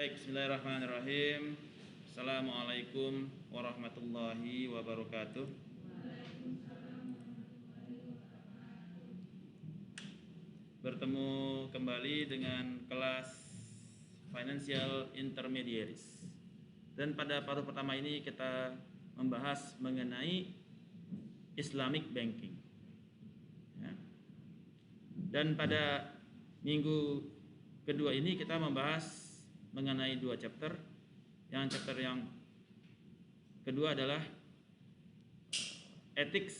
Baik, bismillahirrahmanirrahim. Assalamualaikum warahmatullahi wabarakatuh. Bertemu kembali dengan kelas Financial Intermediaries. Dan pada paruh pertama ini kita membahas mengenai Islamic Banking. Ya. Dan pada minggu kedua ini kita membahas mengenai dua chapter. Yang chapter yang kedua adalah Ethics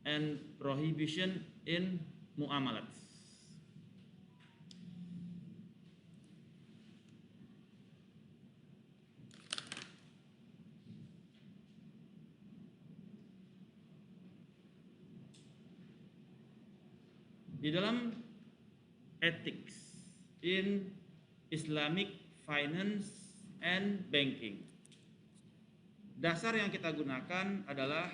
and Prohibition in Muamalat. Di dalam Ethics in Islamic Finance and Banking, dasar yang kita gunakan adalah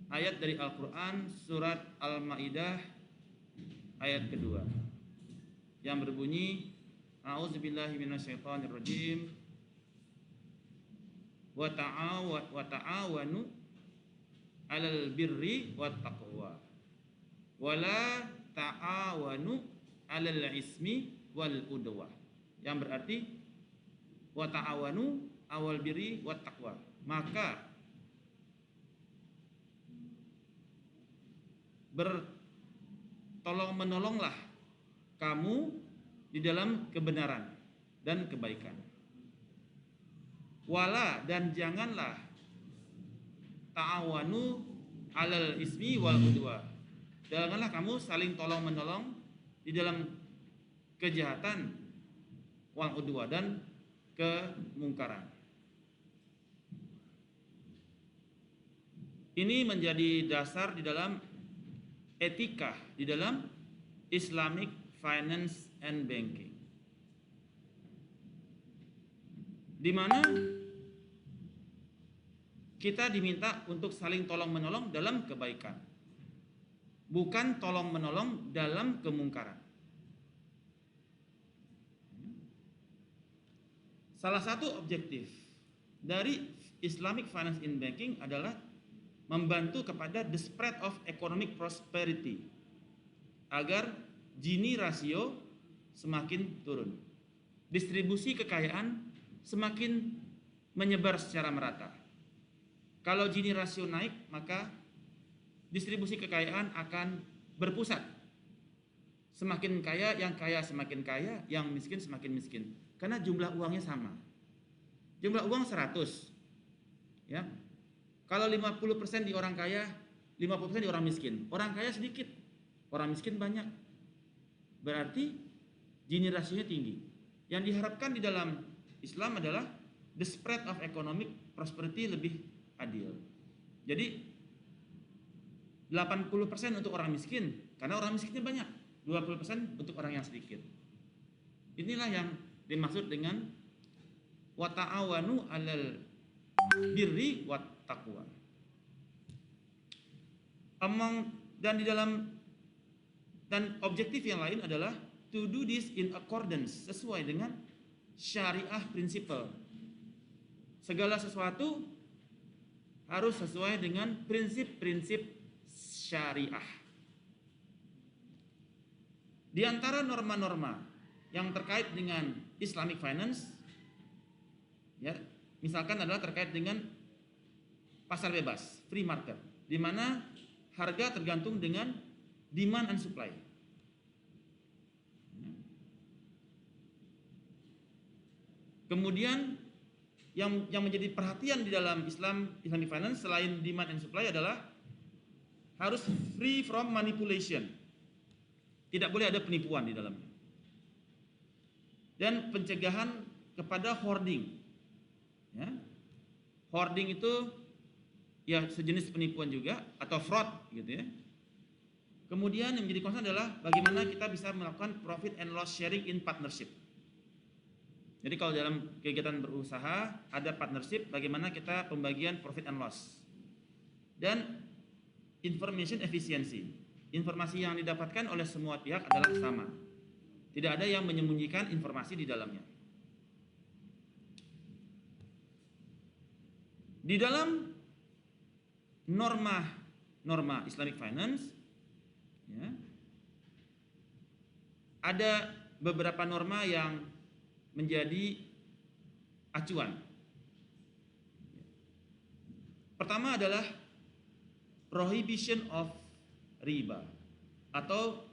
ayat dari Al-Quran surat Al-Ma'idah ayat kedua yang berbunyi A'udzubillahi minasyaitonirrajim wa ta'awanu 'alal birri wat taqwa wa la ta'awanu 'alal ismi wal udwah, yang berarti wa ta'awanu awal birri wat taqwa, maka bertolong menolonglah kamu di dalam kebenaran dan kebaikan. Wala, dan janganlah ta'awanu alal ismi wal udwah, janganlah kamu saling tolong menolong di dalam kejahatan wal udwa dan kemungkaran. Ini menjadi dasar di dalam etika di dalam Islamic Finance and Banking, di mana kita diminta untuk saling tolong menolong dalam kebaikan, bukan tolong menolong dalam kemungkaran. Salah satu objektif dari Islamic Finance in Banking adalah membantu kepada the spread of economic prosperity, agar Gini rasio semakin turun, distribusi kekayaan semakin menyebar secara merata. Kalau Gini rasio naik, maka distribusi kekayaan akan berpusat. Semakin kaya semakin kaya, yang miskin semakin miskin. Karena jumlah uangnya sama. Jumlah uang 100. Ya. Kalau 50% di orang kaya, 50% di orang miskin. Orang kaya sedikit, orang miskin banyak. Berarti Gini rasionya tinggi. Yang diharapkan di dalam Islam adalah the spread of economic prosperity lebih adil. Jadi 80% untuk orang miskin, karena orang miskinnya banyak. 20% untuk orang yang sedikit. Inilah yang dimaksud dengan wa ta'awanu 'alal birri wat taqwa. Dan objektif yang lain adalah to do this in accordance, sesuai dengan syariah principle. Segala sesuatu harus sesuai dengan prinsip-prinsip syariah. Di antara norma-norma yang terkait dengan Islamic Finance, ya, misalkan adalah terkait dengan pasar bebas, free market, di mana harga tergantung dengan demand and supply. Kemudian yang menjadi perhatian di dalam Islamic Finance selain demand and supply adalah harus free from manipulation. Tidak boleh ada penipuan di dalamnya. Dan pencegahan kepada hoarding. Ya. Hoarding itu ya sejenis penipuan juga atau fraud gitu ya. Kemudian yang menjadi concern adalah bagaimana kita bisa melakukan profit and loss sharing in partnership. Jadi kalau dalam kegiatan berusaha ada partnership, bagaimana kita pembagian profit and loss. Dan information efficiency. Informasi yang didapatkan oleh semua pihak adalah sama. Tidak ada yang menyembunyikan informasi di dalamnya. Di dalam norma Islamic Finance, ya, ada beberapa norma yang menjadi acuan. Pertama adalah prohibition of riba, atau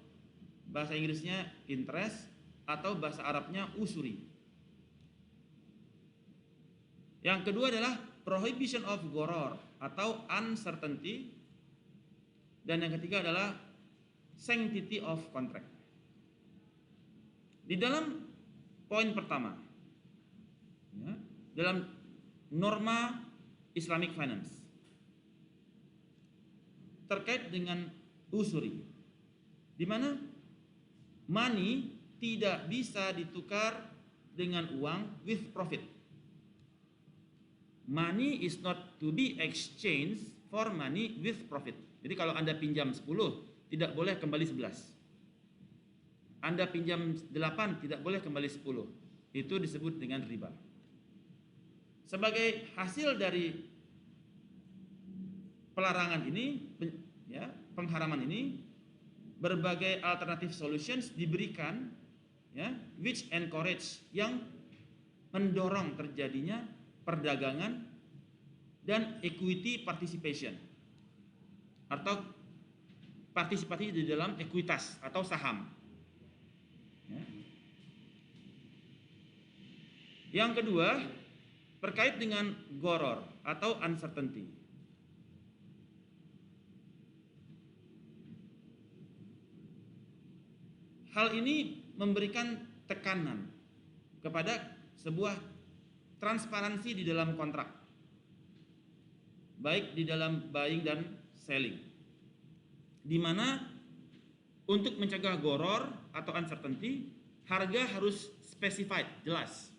bahasa Inggrisnya interest, atau bahasa Arabnya usuri. Yang kedua adalah prohibition of gharar atau uncertainty, dan yang ketiga adalah sanctity of contract. Di dalam poin pertama, ya, dalam norma Islamic Finance terkait dengan usuri, di mana money tidak bisa ditukar dengan uang with profit. Money is not to be exchanged for money with profit. Jadi kalau Anda pinjam 10, tidak boleh kembali 11. Anda pinjam 8, tidak boleh kembali 10. Itu disebut dengan riba. Sebagai hasil dari pelarangan ini, ya, pengharaman ini, berbagai alternative solutions diberikan, ya, which encourage, yang mendorong terjadinya perdagangan dan equity participation, atau partisipasi di dalam ekuitas atau saham. Ya. Yang kedua, terkait dengan gharar atau uncertainty. Hal ini memberikan tekanan kepada sebuah transparansi di dalam kontrak, baik di dalam buying dan selling, di mana untuk mencegah gharar atau uncertainty, harga harus specified, jelas.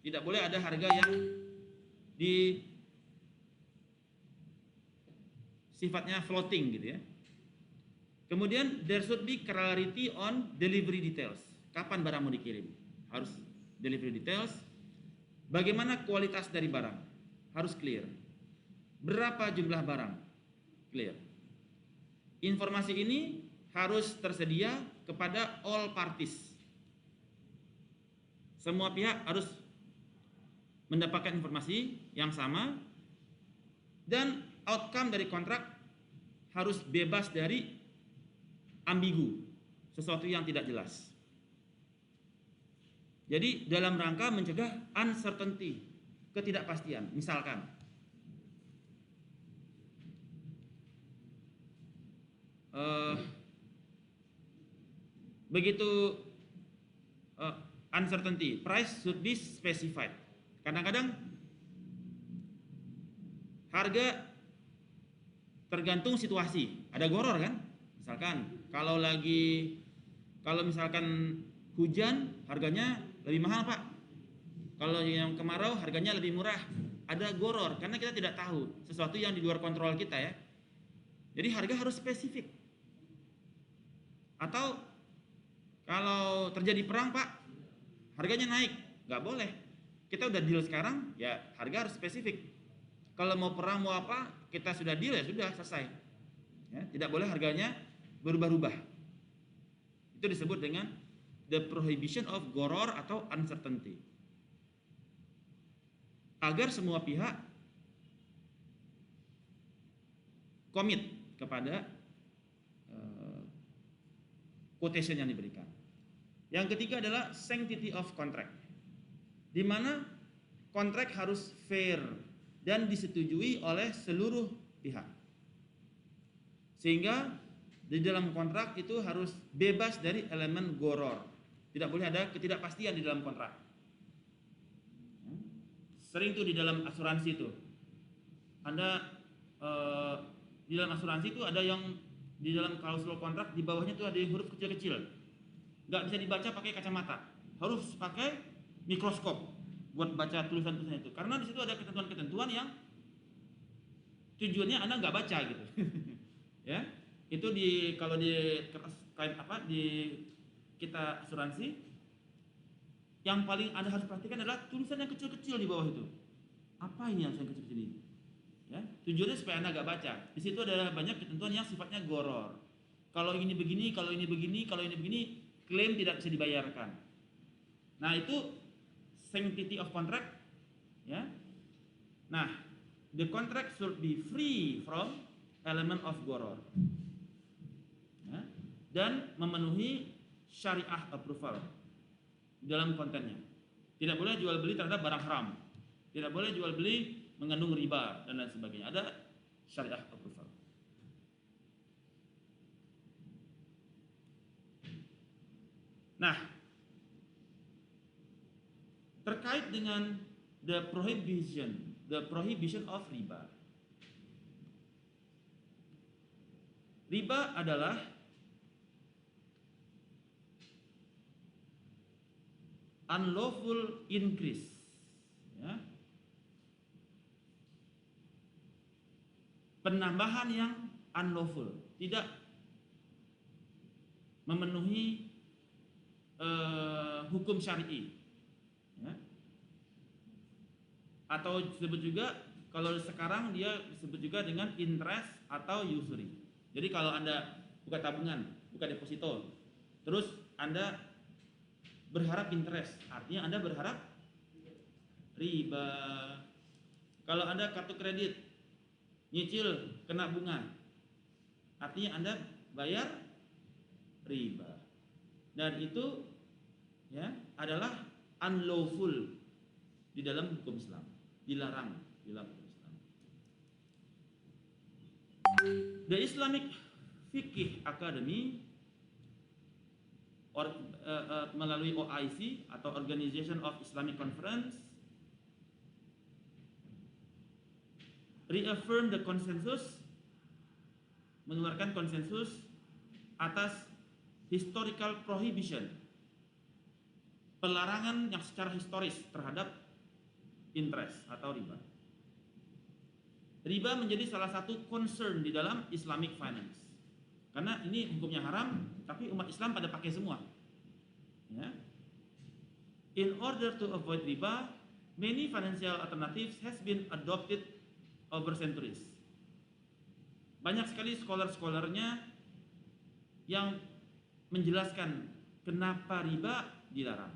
Tidak boleh ada harga yang sifatnya floating gitu ya. Kemudian there should be clarity on delivery details. Kapan barang mau dikirim? Harus delivery details. Bagaimana kualitas dari barang? Harus clear. Berapa jumlah barang? Clear. Informasi ini harus tersedia kepada all parties. Semua pihak harus mendapatkan informasi yang sama, dan outcome dari kontrak harus bebas dari ambigu, sesuatu yang tidak jelas. Jadi dalam rangka mencegah uncertainty, ketidakpastian. Misalkan begitu uncertainty, price should be specified. Kadang-kadang harga tergantung situasi. Ada gharar kan? Misalkan kalau misalkan hujan, harganya lebih mahal, Pak. Kalau yang kemarau, harganya lebih murah. Ada gharar karena kita tidak tahu, sesuatu yang di luar kontrol kita ya. Jadi harga harus spesifik. Atau kalau terjadi perang, Pak, harganya naik, nggak boleh. Kita udah deal sekarang, ya harga harus spesifik. Kalau mau perang mau apa, kita sudah deal, ya sudah selesai. Ya, tidak boleh harganya berubah-ubah. Itu disebut dengan the prohibition of gharar atau uncertainty. Agar semua pihak komit kepada quotation yang diberikan. Yang ketiga adalah sanctity of contract, di mana kontrak harus fair dan disetujui oleh seluruh pihak. Sehingga di dalam kontrak itu harus bebas dari elemen gharar. Tidak boleh ada ketidakpastian di dalam kontrak. Sering tuh di dalam asuransi itu, Anda di dalam asuransi itu ada yang di dalam klausul kontrak di bawahnya tuh ada huruf kecil-kecil, nggak bisa dibaca pakai kacamata, harus pakai mikroskop buat baca tulisan-tulisan itu, karena di situ ada ketentuan-ketentuan yang tujuannya Anda nggak baca gitu. Ya, itu kalau di kita asuransi, yang paling Anda harus perhatikan adalah tulisan yang kecil-kecil di bawah itu. Apa ini yang kecil-kecil ini? Ya, tujuannya supaya Anda agak baca. Di situ ada banyak ketentuan yang sifatnya goror. Kalau ini begini, kalau ini begini, kalau ini begini, klaim tidak bisa dibayarkan. Nah, itu sanctity of contract, ya. Nah, the contract should be free from element of goror, ya, dan memenuhi syariah approval dalam kontennya. Tidak boleh jual beli terhadap barang haram, tidak boleh jual beli mengandung riba dan lain sebagainya. Ada syariah approval. Nah, terkait dengan the prohibition of riba. Riba adalah unlawful increase, ya, penambahan yang unlawful, tidak memenuhi hukum syar'i, ya. Atau disebut juga, kalau sekarang dia disebut juga dengan interest atau usury. Jadi kalau Anda buka tabungan, buka deposito, terus Anda berharap interest, artinya Anda berharap riba. Kalau Anda kartu kredit, nyicil kena bunga, artinya Anda bayar riba. Dan itu, ya, adalah unlawful di dalam hukum Islam, dilarang di dalam hukum Islam. The Islamic Fiqh Academy melalui OIC atau Organization of Islamic Conference reaffirm the consensus, mengeluarkan konsensus atas historical prohibition, pelarangan yang secara historis terhadap interest atau riba. Riba menjadi salah satu concern di dalam Islamic finance. Karena ini hukumnya haram, tapi umat Islam pada pakai semua. Ya. In order to avoid riba, many financial alternatives has been adopted over centuries. Banyak sekali scholar-scholarnya yang menjelaskan kenapa riba dilarang.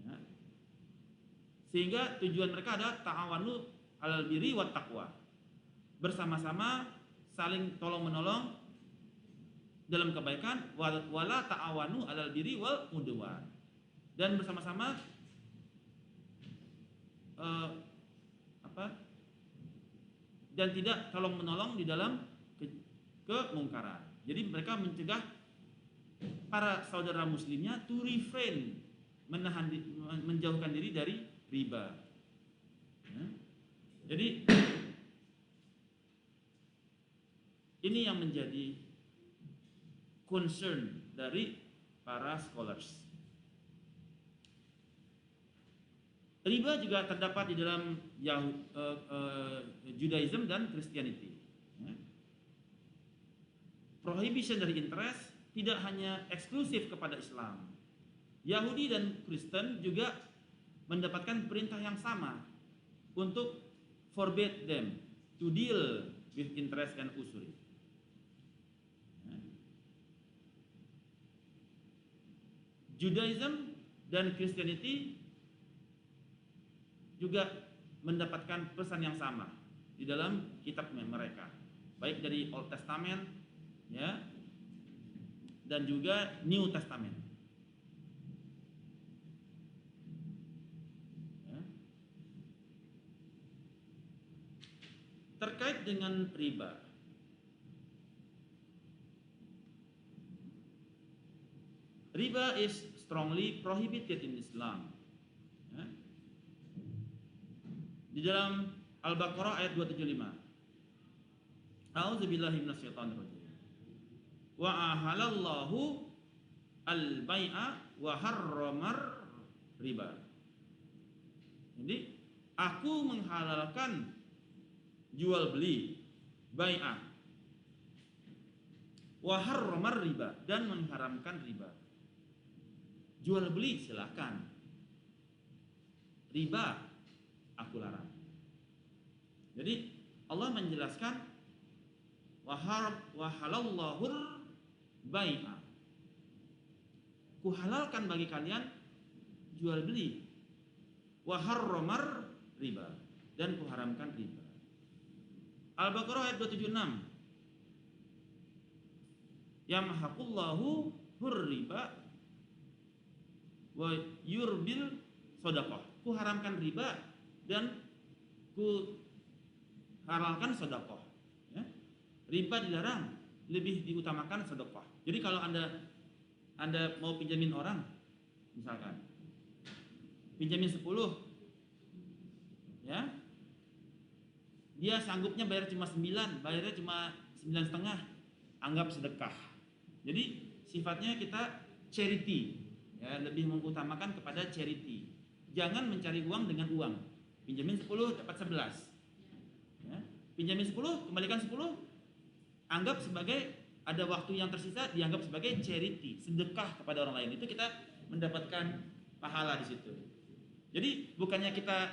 Ya. Sehingga tujuan mereka adalah ta'awanu alal birri wat taqwa. Bersama-sama saling tolong-menolong dalam kebaikan, wala ta'awanu alal birri wal udwan. Dan bersama-sama dan tidak tolong-menolong di dalam kemungkaran. Jadi mereka mencegah para saudara muslimnya to refrain, menjauhkan diri dari riba. Ya. Jadi ini yang menjadi concern dari para scholars. Riba juga terdapat di dalam Judaism dan Christianity. Ya. Prohibition dari interest tidak hanya eksklusif kepada Islam. Yahudi dan Kristen juga mendapatkan perintah yang sama untuk forbid them to deal with interest and usury. Ya. Judaism dan Christianity juga mendapatkan pesan yang sama di dalam kitab mereka, baik dari Old Testament, ya, dan juga New Testament. Ya. Terkait dengan riba, riba is strongly prohibited in Islam. Ya. Di dalam Al-Baqarah ayat 275. A'udzubillahi minasyaitonir rajim. Wa ahalallahu al-bai'a wa harramar riba. Jadi aku menghalalkan jual beli, bai'ah, wa harramar riba, dan mengharamkan riba. Jual beli silakan, riba aku larang. Jadi Allah menjelaskan wa halallahu bai'a, kuhalalkan bagi kalian jual beli, wa harramar riba, dan kuharamkan riba. Al-Baqarah ayat 276, yamhaqullahu hurriba wa yurbil sedekah, ku haramkan riba dan ku halalkan sedekah, ya. Riba dilarang, lebih diutamakan sedekah. Jadi kalau anda mau pinjamin orang, misalkan pinjamin 10, ya, dia sanggupnya bayar cuma 9, bayarnya cuma 9,5, anggap sedekah. Jadi sifatnya kita charity, ya, lebih mengutamakan kepada charity. Jangan mencari uang dengan uang. Pinjamin 10 dapat 11, ya. Pinjamin 10 kembalikan 10, anggap sebagai ada waktu yang tersisa, dianggap sebagai charity, sedekah kepada orang lain. Itu kita mendapatkan pahala di situ. Jadi bukannya kita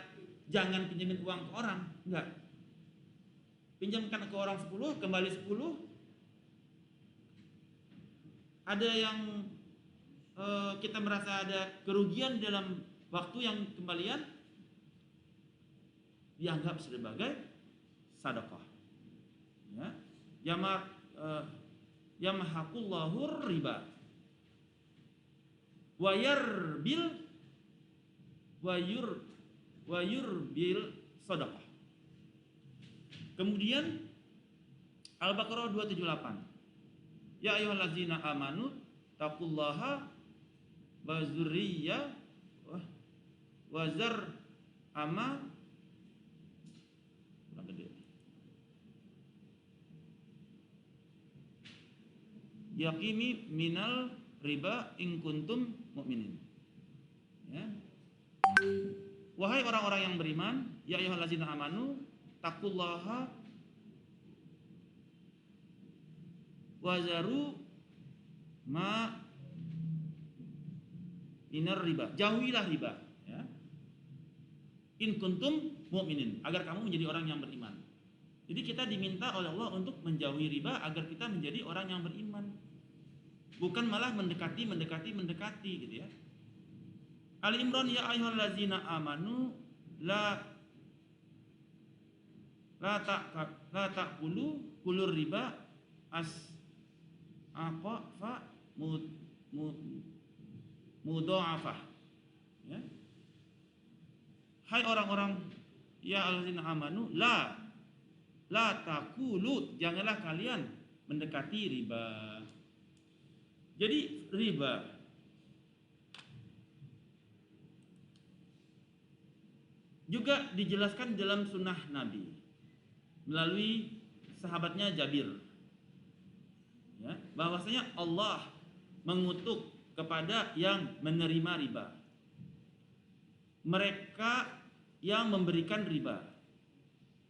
jangan pinjamin uang ke orang, enggak. Pinjamkan ke orang 10, kembali 10. Ada yang kita merasa ada kerugian dalam waktu yang kembalian, dianggap sebagai sedekah, ya. Yamhaqullahu riba wa yurbil sedekah. Kemudian Al-Baqarah 278, ya ayyuhallazina amanu taqullaha wa zurriyyah wa zar ama yaqimi minal riba in kuntum mu'minin, ya. Wahai orang-orang yang beriman, ya ayyuhallazina amanu taqullaha wazaru ma minar riba, jauhilah riba, ya, in kuntum mu'minin, agar kamu menjadi orang yang beriman. Jadi kita diminta oleh Allah untuk menjauhi riba agar kita menjadi orang yang beriman, bukan malah mendekati gitu, ya. Ali Imran, ya ayyuhallazina amanu la ta'kulu riba fa mudha'afah, ya. Hai orang-orang, ya ayyuhallazina amanu la ta'kulu, janganlah kalian mendekati riba. Jadi riba juga dijelaskan dalam sunnah Nabi melalui sahabatnya Jabir, ya, bahwasanya Allah mengutuk kepada yang menerima riba, mereka yang memberikan riba,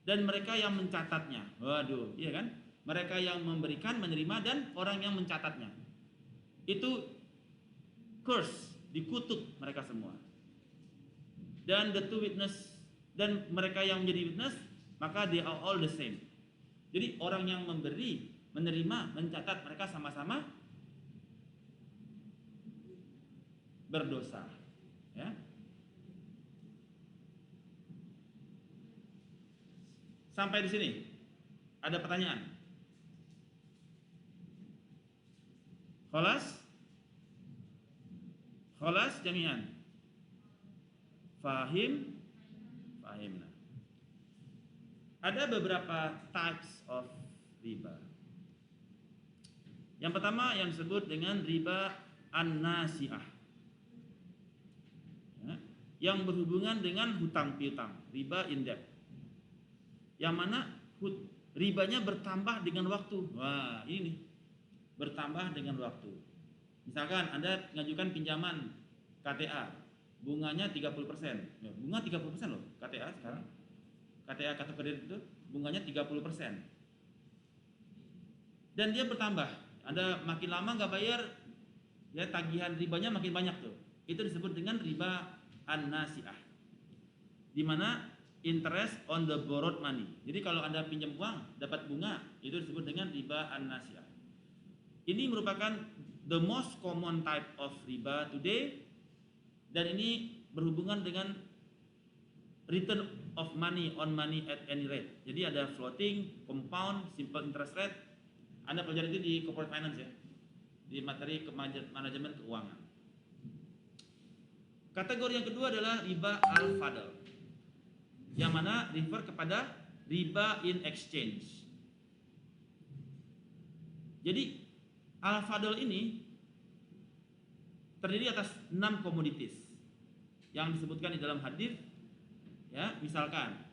dan mereka yang mencatatnya. Waduh, iya kan? Mereka yang memberikan, menerima, dan orang yang mencatatnya. Itu curse, dikutuk mereka semua. Dan the two witness, dan mereka yang menjadi witness, maka they are all the same. Jadi orang yang memberi, menerima, mencatat, mereka sama-sama berdosa, ya. Sampai di sini ada pertanyaan? Khalas jami'an. Fahimna. Ada beberapa types of riba. Yang pertama yang disebut dengan riba an-nasi'ah, ya, yang berhubungan dengan hutang piutang, riba in debt, yang mana ribanya bertambah dengan waktu. Wah, ini bertambah dengan waktu. Misalkan Anda mengajukan pinjaman KTA, bunganya 30%. Ya, bunga 30% loh KTA sekarang. KTA kartu kredit itu bunganya 30%. Dan dia bertambah. Anda makin lama nggak bayar, ya tagihan ribanya makin banyak tuh. Itu disebut dengan riba an-nasi'ah. Di mana interest on the borrowed money. Jadi kalau Anda pinjam uang dapat bunga, itu disebut dengan riba an-nasi'ah. Ini merupakan the most common type of riba today, dan ini berhubungan dengan return of money on money at any rate. Jadi ada floating, compound, simple interest rate. Anda pelajari itu di corporate finance ya, di materi manajemen keuangan. Kategori yang kedua adalah riba al-fadl, yang mana refer kepada riba in exchange. Jadi al-fadl ini terdiri atas 6 komoditis yang disebutkan di dalam hadis. Ya, misalkan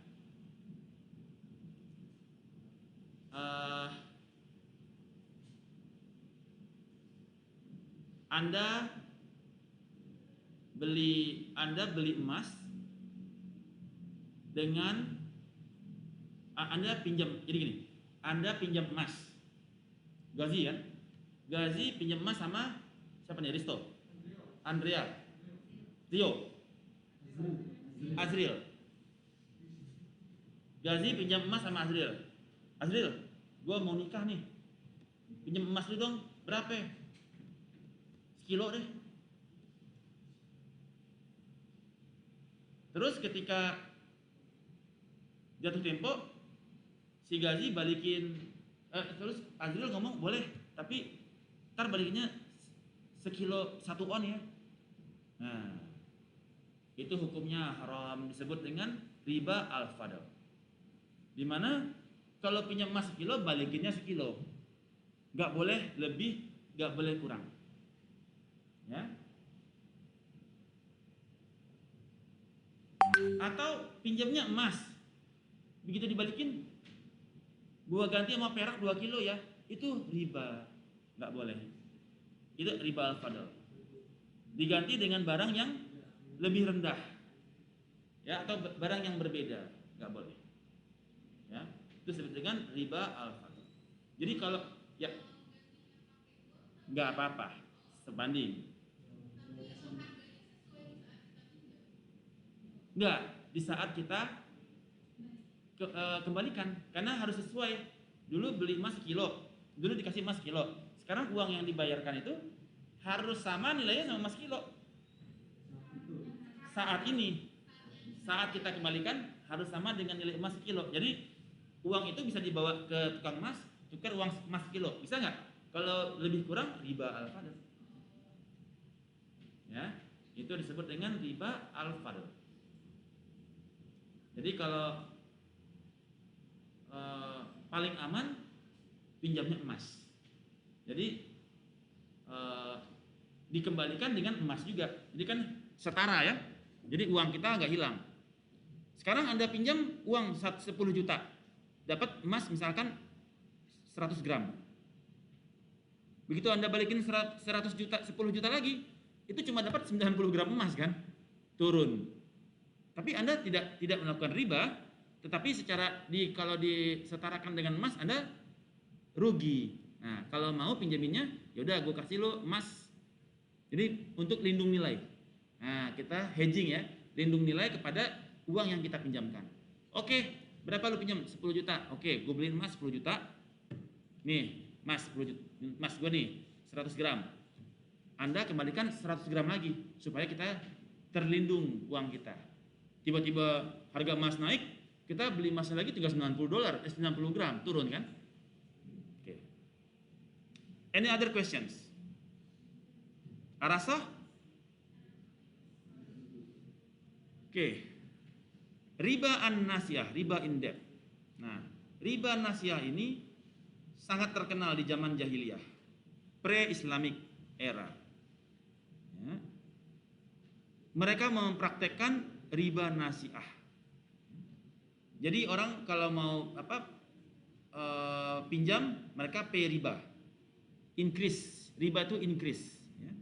Anda beli emas dengan Anda pinjam, jadi gini, Anda pinjam emas, Gazi ya, Gazi pinjam emas sama siapa nih? Risto, Andrea, Rio, Azril. Gazi pinjam emas sama Azril. Azril, gue mau nikah nih, pinjam emas lu dong, berapa? Sekilo deh. Terus ketika jatuh tempo, si Gazi balikin, terus Azril ngomong boleh, tapi ntar balikinnya sekilo 1 on ya. Nah, itu hukumnya haram, disebut dengan riba al-fadl. Dimana kalau pinjam emas sekilo, balikinnya sekilo, nggak boleh lebih, nggak boleh kurang. Ya. Atau pinjamnya emas, begitu dibalikin, gua ganti sama perak 2 kilo ya, itu riba, nggak boleh. Itu riba al-fadl. Diganti dengan barang yang lebih rendah, ya, atau barang yang berbeda, nggak boleh. Ya, itu disebut dengan riba al-fadl. Jadi kalau ya nggak apa-apa, sebanding. Nggak, di saat kita kembalikan, karena harus sesuai. Dulu beli emas sekilo, dulu dikasih emas sekilo. Sekarang uang yang dibayarkan itu harus sama nilainya sama emas kilo. Saat ini, saat kita kembalikan harus sama dengan nilai emas sekilo. Jadi uang itu bisa dibawa ke tukang emas, tukar uang emas kilo, bisa nggak? Kalau lebih kurang, riba al-fadl. Ya, itu disebut dengan riba al-fadl. Jadi kalau paling aman pinjamnya emas. Jadi dikembalikan dengan emas juga. Jadi kan setara ya. Jadi uang kita nggak hilang. Sekarang Anda pinjam uang 10 juta, dapat emas misalkan 100 gram. Begitu Anda balikin 100 juta, 10 juta lagi, itu cuma dapat 90 gram emas kan? Turun. Tapi Anda tidak melakukan riba, tetapi kalau disetarakan dengan emas Anda rugi. Nah, kalau mau pinjaminnya, yaudah gue kasih lo emas. Jadi untuk lindung nilai. Nah, kita hedging ya, lindung nilai kepada uang yang kita pinjamkan. Oke, berapa lu pinjam? 10 juta. Oke, gue beliin emas 10 juta. Nih, emas 10 juta. Emas gue nih 100 gram. Anda kembalikan 100 gram lagi supaya kita terlindung uang kita. Tiba-tiba harga emas naik, kita beli emasnya lagi $390, 90 gram, turun kan? Oke. Any other questions? Arasa? Oke. Riba an-nasi'ah, riba in debt. Nah, riba nasi'ah ini sangat terkenal di zaman jahiliyah, pre-Islamic era. Ya. Mereka mempraktekkan riba nasi'ah. Jadi orang kalau mau pinjam, mereka pay riba, increase. Riba itu increase. Ya.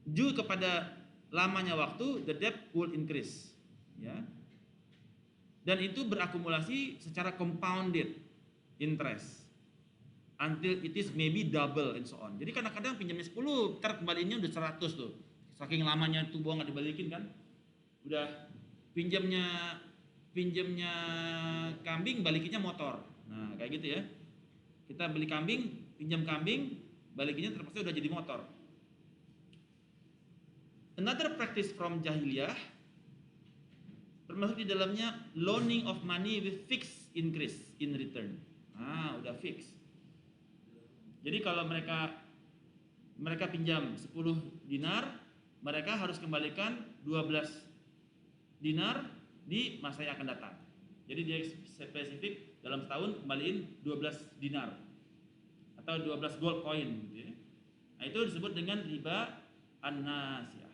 Due kepada lamanya waktu, the debt will increase. Ya. Dan itu berakumulasi secara compounded. interest until it is maybe double and so on. Jadi kadang-kadang pinjamnya 10, ntar kembaliinnya udah 100 tuh. Saking lamanya tuh buang nggak dibalikin kan. Udah pinjamnya kambing, balikinnya motor. Nah, kayak gitu ya. Kita beli kambing, pinjam kambing, balikinnya terpaksa udah jadi motor. Another practice from jahiliyah termasuk di dalamnya loaning of money with fixed increase in return. Nah, udah fix. Jadi kalau mereka pinjam 10 dinar, mereka harus kembalikan 12 dinar di masa yang akan datang. Jadi dia spesifik dalam setahun kembaliin 12 dinar atau 12 gold coin gitu ya. Nah, itu disebut dengan riba an-nasiyah.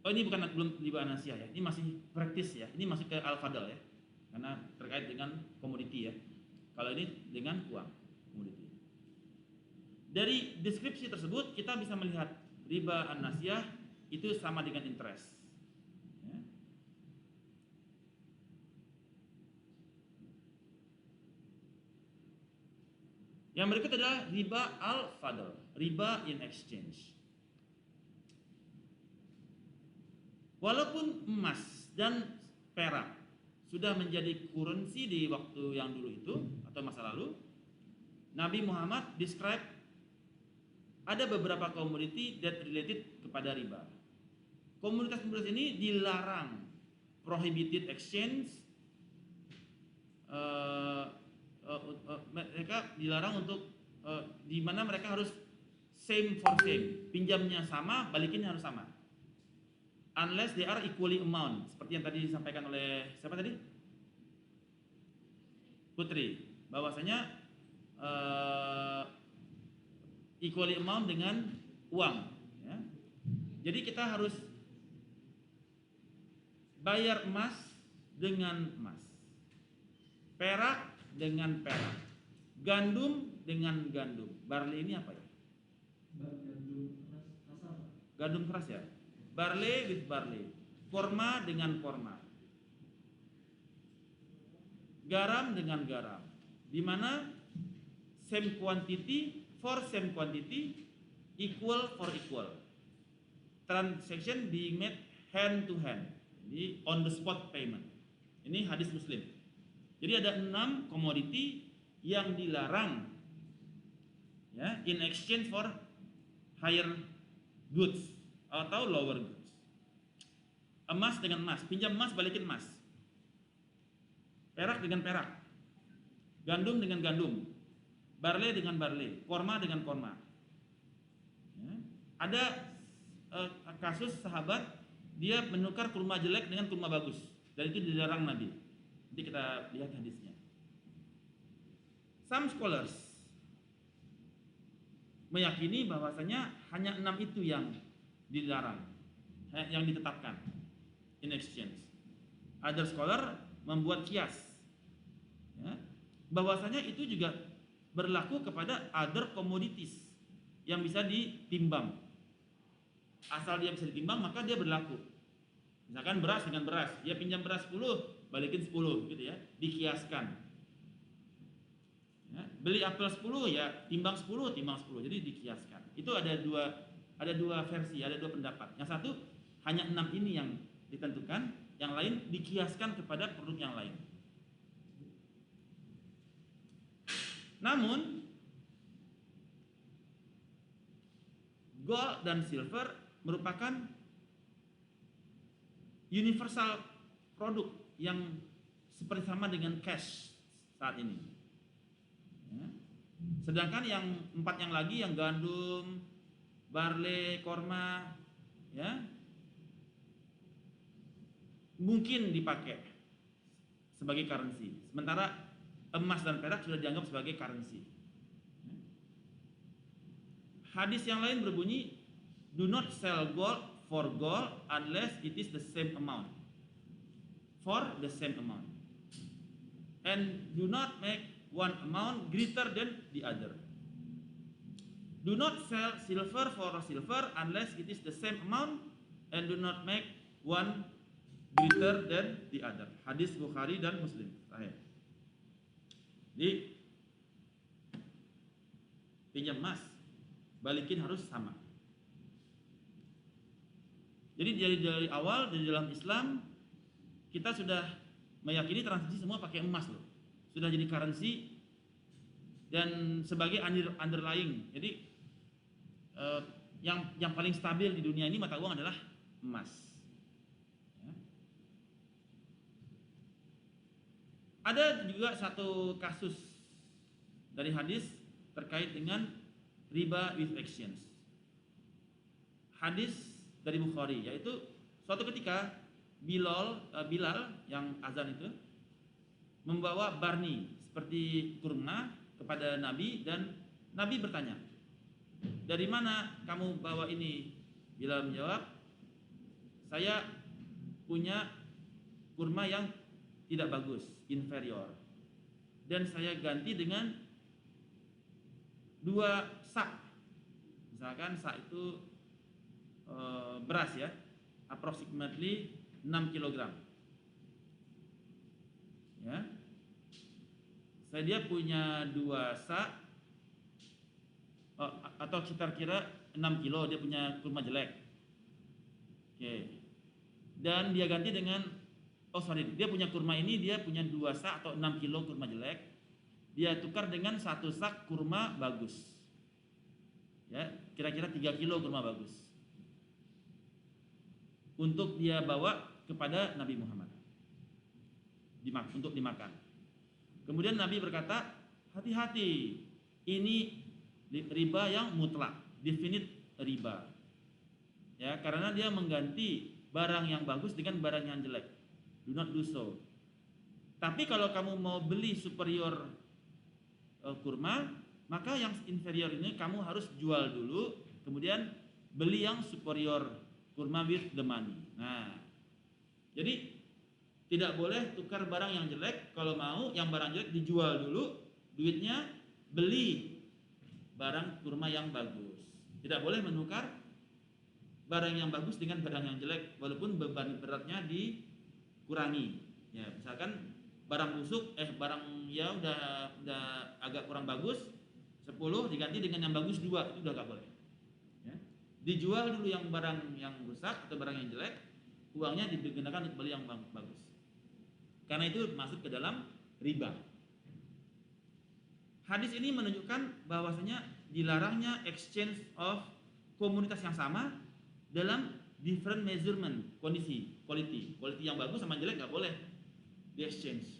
Oh, ini belum riba an-nasiyah ya. Ini masih praktis ya. Ini masih ke al-fadl ya. Karena terkait dengan komoditi ya. Kalau ini dengan uang komoditi. Dari deskripsi tersebut kita bisa melihat riba an-nasiyah itu sama dengan interest. Ya. Yang berikut adalah riba al-fadl, riba in exchange. Walaupun emas dan perak sudah menjadi currency di waktu yang dulu itu atau masa lalu, Nabi Muhammad describe ada beberapa komoditi that related kepada riba. Komoditas-komoditas ini dilarang, prohibited exchange, mereka dilarang untuk di mana mereka harus same for same, pinjamnya sama, balikinnya harus sama. Unless they are equally amount, seperti yang tadi disampaikan oleh siapa tadi? Putri, bahwasanya equally amount dengan uang. Ya. Jadi kita harus bayar emas dengan emas, perak dengan perak, gandum dengan gandum. Barley ini apa ya? Gandum keras ya. Barley with barley, korma dengan korma, garam dengan garam, di mana same quantity for same quantity, equal for equal. Transaction being made hand to hand, jadi on the spot payment. Ini hadis Muslim. Jadi ada 6 komoditi yang dilarang, ya, in exchange for higher goods atau lower goods. Emas dengan emas, pinjam emas balikin emas. Perak dengan perak, gandum dengan gandum, barley dengan barley, korma dengan korma. Ya. Ada kasus sahabat dia menukar kurma jelek dengan kurma bagus, dan itu dilarang Nabi. Nanti kita lihat hadisnya. Some scholars meyakini bahwasanya hanya 6 itu yang dilarang, yang ditetapkan in exchange. Other scholar membuat kias, ya, bahwasanya itu juga berlaku kepada other commodities yang bisa ditimbang. Asal dia bisa ditimbang maka dia berlaku. Misalkan beras dengan beras, dia pinjam beras 10, balikin 10 gitu ya, dikiaskan. Ya, beli apel 10 ya timbang 10, jadi dikiaskan. Itu ada dua versi, ada 2 pendapat. Yang satu hanya 6 ini yang ditentukan, yang lain dikiaskan kepada produk yang lain. Namun gold dan silver merupakan universal produk yang seperti sama dengan cash saat ini. Ya. Sedangkan yang 4 yang lagi, yang gandum, barley, korma, ya, mungkin dipakai sebagai currency. Sementara emas dan perak sudah dianggap sebagai currency. Hadis yang lain berbunyi, do not sell gold for gold unless it is the same amount. For the same amount. And do not make one amount greater than the other. Do not sell silver for silver unless it is the same amount, and do not make one greater than the other. Hadis Bukhari dan Muslim. Sahih. Jadi pinjam emas, balikin harus sama. Jadi dari awal di dalam Islam kita sudah meyakini transaksi semua pakai emas loh. Sudah jadi currency dan sebagai underlying. Jadi yang paling stabil di dunia ini mata uang adalah emas. Ya. Ada juga satu kasus dari hadis terkait dengan riba with exchange. Hadis dari Bukhari, yaitu suatu ketika Bilal yang azan itu membawa barni seperti kurma kepada Nabi dan Nabi bertanya, "Dari mana kamu bawa ini?" Bilal menjawab, "Saya punya kurma yang tidak bagus, inferior. Dan saya ganti dengan 2 sak." Misalkan sak itu beras ya, approximately 6 kg. Ya. Dia punya 2 sak atau sekitar kira 6 kilo, dia punya kurma jelek. Oke. Dan dia ganti dengan dia punya kurma ini, dia punya 2 sak atau 6 kilo kurma jelek. Dia tukar dengan 1 sak kurma bagus. Ya, kira-kira 3 kilo kurma bagus. Untuk dia bawa kepada Nabi Muhammad untuk dimakan. Kemudian Nabi berkata, hati-hati, ini riba yang mutlak, definite riba. Ya, karena dia mengganti barang yang bagus dengan barang yang jelek. Do not do so. Tapi kalau kamu mau beli superior kurma, maka yang inferior ini kamu harus jual dulu, kemudian beli yang superior kurma with the money. Nah, jadi tidak boleh tukar barang yang jelek. Kalau mau yang barang jelek dijual dulu, duitnya beli barang kurma yang bagus. Tidak boleh menukar barang yang bagus dengan barang yang jelek, walaupun beban beratnya dikurangi. Ya, misalkan barang busuk, barang ya udah agak kurang bagus, 10 diganti dengan yang bagus 2, itu udah gak boleh. Ya. Dijual dulu yang barang yang rusak atau barang yang jelek, uangnya digunakan untuk beli yang bagus. Karena itu masuk ke dalam riba. Hadis ini menunjukkan bahwasanya dilarangnya exchange of komunitas yang sama dalam different measurement kondisi, quality yang bagus sama jelek nggak boleh di exchange.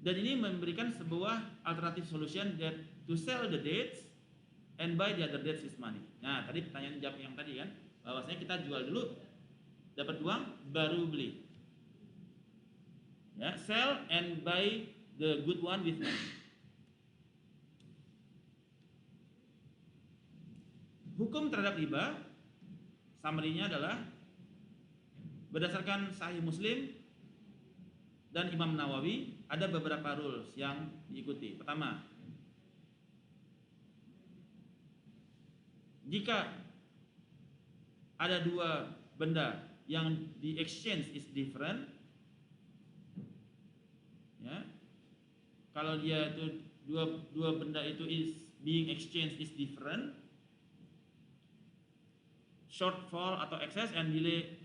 Dan ini memberikan sebuah alternative solution that to sell the dates and buy the other dates with money. Nah, tadi pertanyaan jawab yang tadi kan, bahwasanya kita jual dulu, dapat uang, baru beli. Ya, sell and buy the good one with money. Hukum terhadap riba, summary-nya adalah berdasarkan Sahih Muslim dan Imam Nawawi, ada beberapa rules yang diikuti. Pertama, jika ada 2 benda yang di exchange is different, ya, kalau dia itu dua benda itu is being exchange is different, shortfall atau excess and delay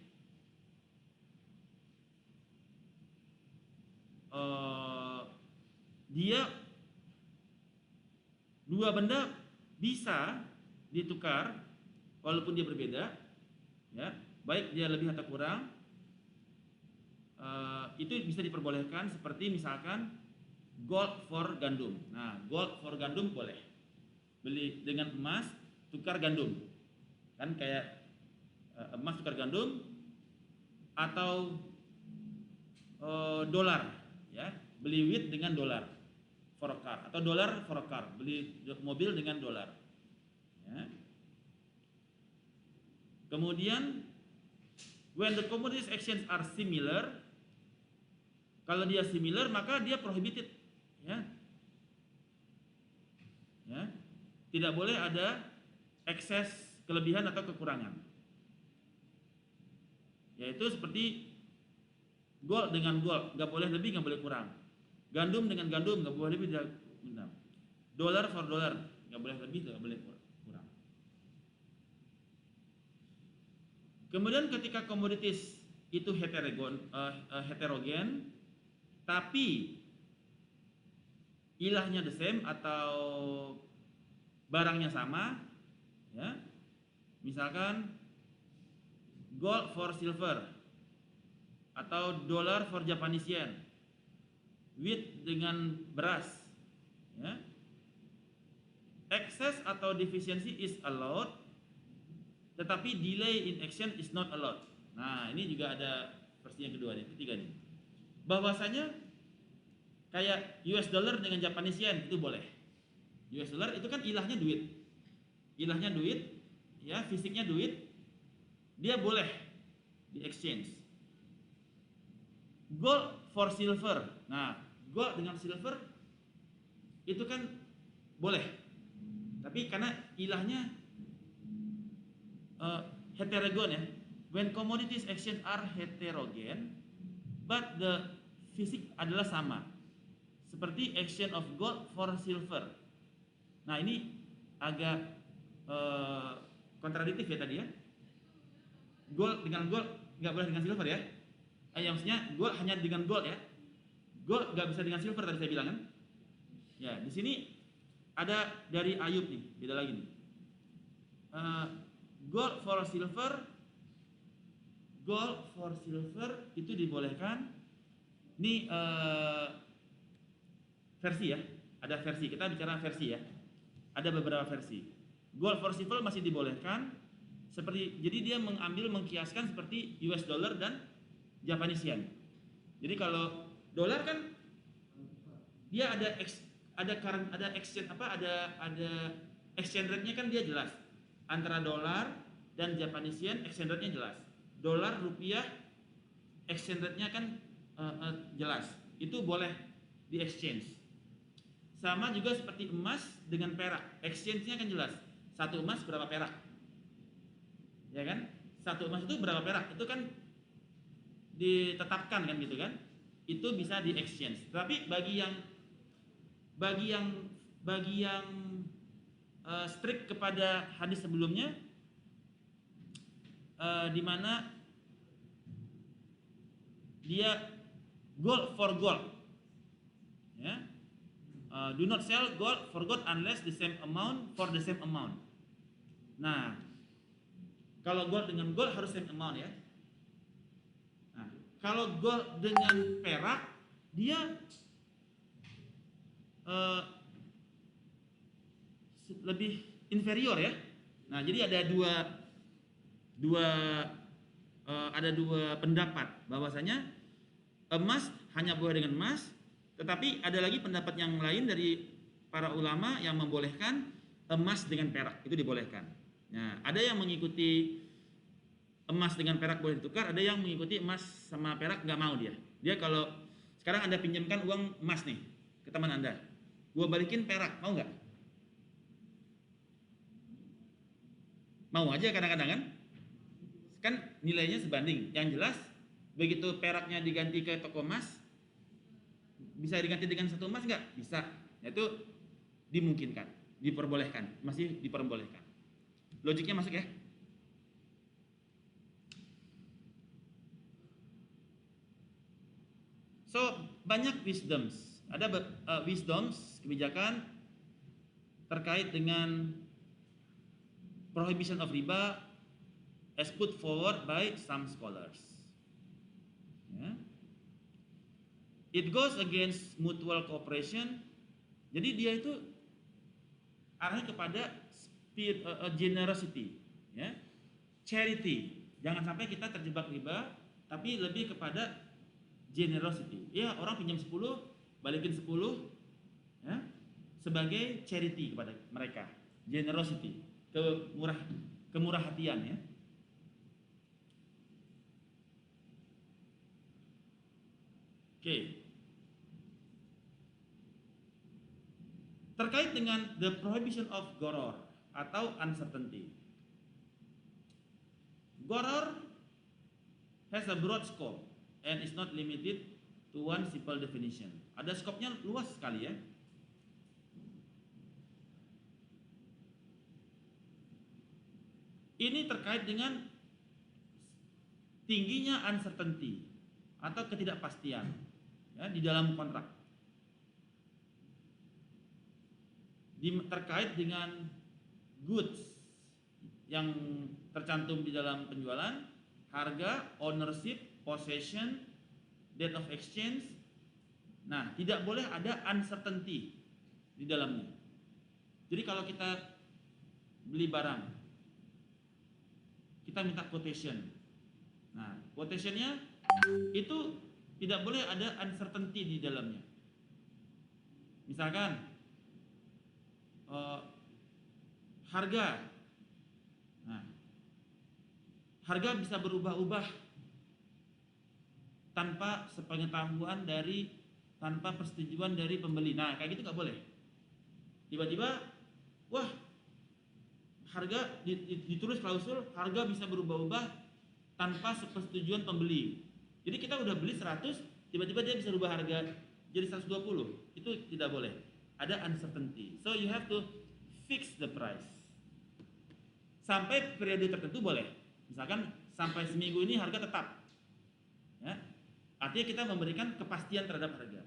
dia 2 benda bisa ditukar walaupun dia berbeda, ya, baik dia lebih atau kurang, itu bisa diperbolehkan, seperti misalkan gold for gandum. Nah, gold for gandum boleh, beli dengan emas tukar gandum, kan kayak emas tukar gandum, atau dolar, ya, beli wheat dengan dolar for a car, atau dolar for a car, beli mobil dengan dolar, ya. Kemudian when the commodities exchange are similar, kalau dia similar maka dia prohibited, ya. Ya, tidak boleh ada ekses, kelebihan atau kekurangan. Yaitu seperti gold dengan gold, nggak boleh lebih, nggak boleh kurang. Gandum dengan gandum, nggak boleh lebih, tidak kurang. Dollar for dollar, nggak boleh lebih, nggak boleh kurang. Kemudian ketika komoditis itu heterogen, tapi ilahnya the same atau barangnya sama, ya, misalkan gold for silver atau dollar for Japanese yen, wheat dengan beras, ya. Excess atau deficiency is allowed, tetapi delay in exchange is not allowed. Nah, ini juga ada versi yang kedua nih, ketiga nih. Bahwasanya kayak US dollar dengan Japanese yen itu boleh. US dollar itu kan ilahnya duit. Ilahnya duit, ya, fisiknya duit. Dia boleh di exchange. Gold for silver. Nah, gold dengan silver itu kan boleh. Tapi karena ilahnya heterogen, ya. When commodities exchange are heterogen, but the fisik adalah sama. Seperti exchange of gold for silver. Nah, ini agak kontradiktif ya tadi, ya. Gold dengan gold nggak boleh dengan silver, ya. Maksudnya gold hanya dengan gold, ya. Gold nggak bisa dengan silver tadi saya bilang kan. Ya, di sini ada dari Ayub nih, beda lagi nih. Gold for silver itu dibolehkan. Ini versi, ya. Ada versi, kita bicara versi, ya. Ada beberapa versi. Gold for silver masih dibolehkan. Seperti, jadi dia mengkiaskan seperti US dollar dan Japanese yen. Jadi kalau dolar kan dia ada exchange exchange rate-nya kan dia jelas. Antara dolar dan Japanese yen exchange rate-nya jelas. Dolar rupiah exchange rate-nya kan jelas. Itu boleh di exchange. Sama juga seperti emas dengan perak, exchange-nya kan jelas. Satu emas berapa perak, ya kan? Satu emas itu berapa perak, itu kan ditetapkan kan gitu kan? Itu bisa di exchange. Tapi bagi yang strict kepada hadis sebelumnya, di mana dia gold for gold, ya. Do not sell gold for gold unless the same amount for the same amount. Nah, kalau gold dengan gold harus same amount, ya. Nah, kalau gold dengan perak dia lebih inferior, ya. Nah, jadi ada dua pendapat bahwasanya emas hanya boleh dengan emas. Tetapi ada lagi pendapat yang lain dari para ulama yang membolehkan emas dengan perak itu dibolehkan. Nah, ada yang mengikuti emas dengan perak boleh ditukar, ada yang mengikuti emas sama perak nggak mau dia. Dia kalau sekarang Anda pinjamkan uang emas nih ke teman Anda, gua balikin perak, mau nggak? Mau aja kadang-kadang kan nilainya sebanding. Yang jelas begitu peraknya diganti ke toko emas, bisa diganti dengan satu emas nggak? Bisa. Itu dimungkinkan, diperbolehkan, masih diperbolehkan. Logiknya masuk, ya? So, banyak wisdoms. Ada wisdoms, kebijakan terkait dengan prohibition of riba as put forward by some scholars. Ya. It goes against mutual cooperation. Jadi dia itu arahnya kepada generosity, ya, charity. Jangan sampai kita terjebak riba, tapi lebih kepada generosity. Ya, orang pinjam 10, balikin 10, ya, sebagai charity kepada mereka. Generosity, kemurah hatian, ya. Oke. Terkait dengan the prohibition of gharar atau uncertainty. Gharar has a broad scope and is not limited to one simple definition. Ada skopnya luas sekali ya. Ini terkait dengan tingginya uncertainty atau ketidakpastian ya, di dalam kontrak. Terkait dengan goods yang tercantum di dalam penjualan, harga, ownership, possession, date of exchange. Nah, tidak boleh ada uncertainty di dalamnya. Jadi kalau kita beli barang, kita minta quotation. Nah, quotationnya itu tidak boleh ada uncertainty di dalamnya. Misalkan harga. Nah, harga bisa berubah-ubah tanpa sepengetahuan tanpa persetujuan dari pembeli. Nah, kayak gitu nggak boleh. Tiba-tiba, wah, harga ditulis klausul harga bisa berubah-ubah tanpa persetujuan pembeli. Jadi kita udah beli 100, tiba-tiba dia bisa rubah harga jadi 120. Itu tidak boleh. Ada uncertainty. So you have to fix the price. Sampai periode tertentu boleh. Misalkan sampai seminggu ini harga tetap. Ya. Artinya kita memberikan kepastian terhadap harga.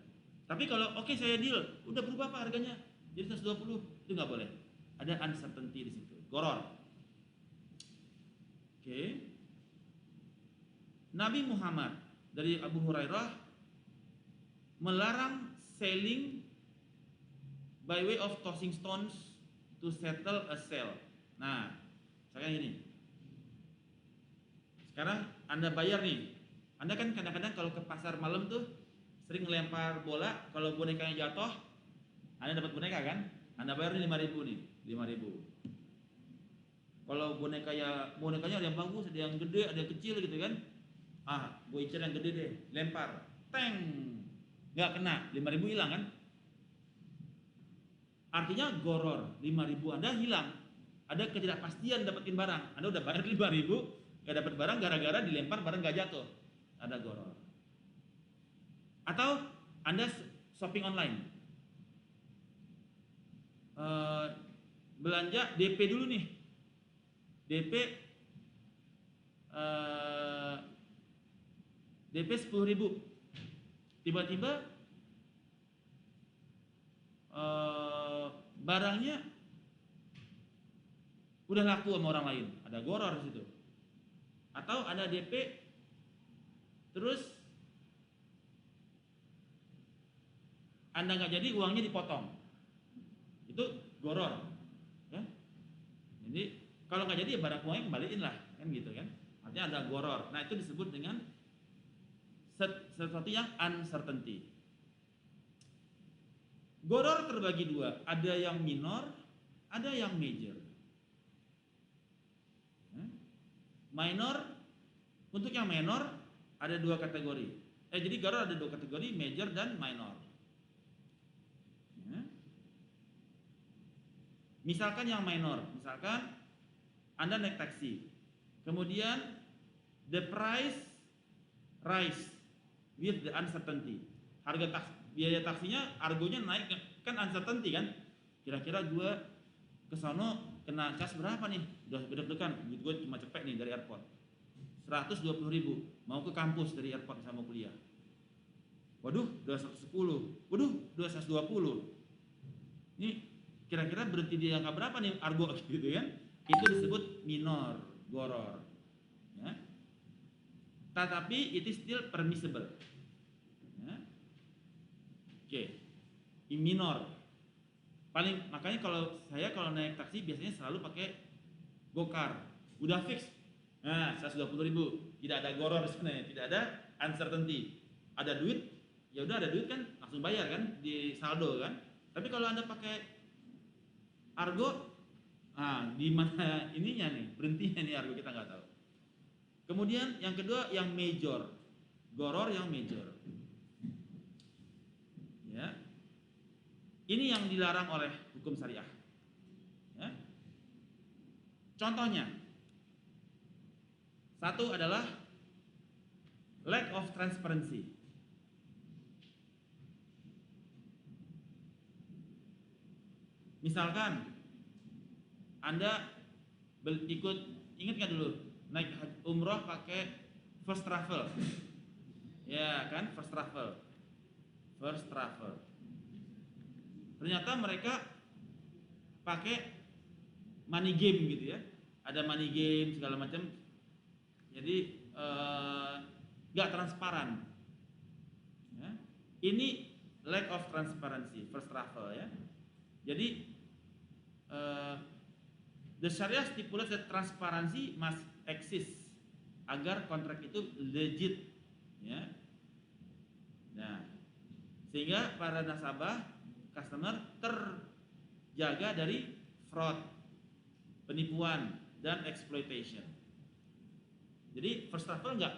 Tapi kalau oke, saya deal, udah berubah apa harganya? Jadi 120, itu nggak boleh. Ada uncertainty di situ. Goror. Oke. Nabi Muhammad dari Abu Hurairah melarang selling by way of tossing stones to settle a sale. Nah, misalkan gini. Sekarang Anda bayar nih. Anda kan kadang-kadang kalau ke pasar malam tuh sering ngelempar bola, kalau bonekanya jatuh, Anda dapat boneka kan? Anda bayar nih 5.000 nih, 5.000. Kalau bonekanya ada yang bagus, ada yang gede, ada yang kecil gitu kan? Ah, gue incer yang gede deh, lempar, teng, nggak kena, 5.000 hilang kan? Artinya goror, 5.000 Anda hilang. Ada ketidakpastian dapetin barang. Anda udah bayar 5.000, nggak dapat barang gara-gara dilempar barang nggak jatuh. Ada goror. Atau Anda shopping online, belanja DP dulu nih, DP 10.000, tiba-tiba barangnya udah laku sama orang lain, ada goror di situ. Atau ada DP terus Anda nggak jadi, uangnya dipotong, itu goror ya. Jadi kalau nggak jadi ya barang uangnya kembaliin lah kan gitu kan, artinya ada goror. Nah, itu disebut dengan sesuatu yang uncertainty. Goror terbagi dua, ada yang minor, ada yang major. Minor, untuk yang minor ada dua kategori. Jadi goror ada dua kategori, major dan minor. Misalkan yang minor, misalkan Anda naik taksi, kemudian the price rise with the uncertainty. Biaya taksinya, argonya naik, kan uncertainty kan. Kira-kira gue kesono kena cas berapa nih? Udah deg-degan, gue cuma cepet nih dari airport. 120.000, mau ke kampus dari airport sama kuliah. Waduh, 210. Waduh, 220. Ini kira-kira berhenti di angka berapa nih argo gitu kan? Itu disebut minor, goror. Ya. Tetapi it is still permissible. Ya. Oke. Ini minor. Makanya kalau naik taksi biasanya selalu pakai gokar. Udah fix. Nah, 120.000. Tidak ada goror sebenarnya, tidak ada uncertainty. Ada duit, ya udah ada duit kan langsung bayar kan di saldo kan. Tapi kalau Anda pakai argo, di mana ininya nih, berhentinya nih argo, kita nggak tahu. Kemudian yang kedua yang major, goror yang major. Ya, ini yang dilarang oleh hukum syariah. Ya. Contohnya, satu adalah lack of transparency. Misalkan Anda ikut, ingat nggak dulu naik umroh pakai first travel, ya kan, first travel. Ternyata mereka pakai money game gitu ya, ada money game segala macam, jadi nggak transparan. Ya. Ini lack of transparency first travel ya. Jadi the Sharia stipulates that transparency must exist agar kontrak itu legit, ya. Nah, sehingga para nasabah, customer terjaga dari fraud, penipuan dan exploitation. Jadi first travel nggak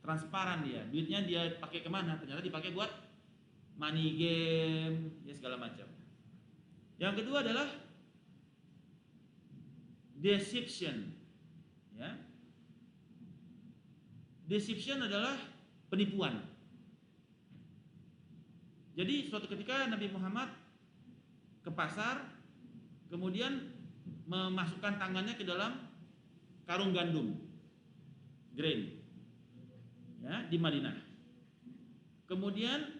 transparan dia, duitnya dia pakai kemana? Ternyata dipakai buat money game, ya segala macam. Yang kedua adalah deception, ya. Deception adalah penipuan. Jadi suatu ketika Nabi Muhammad ke pasar, kemudian memasukkan tangannya ke dalam karung gandum, grain, ya, di Madinah. Kemudian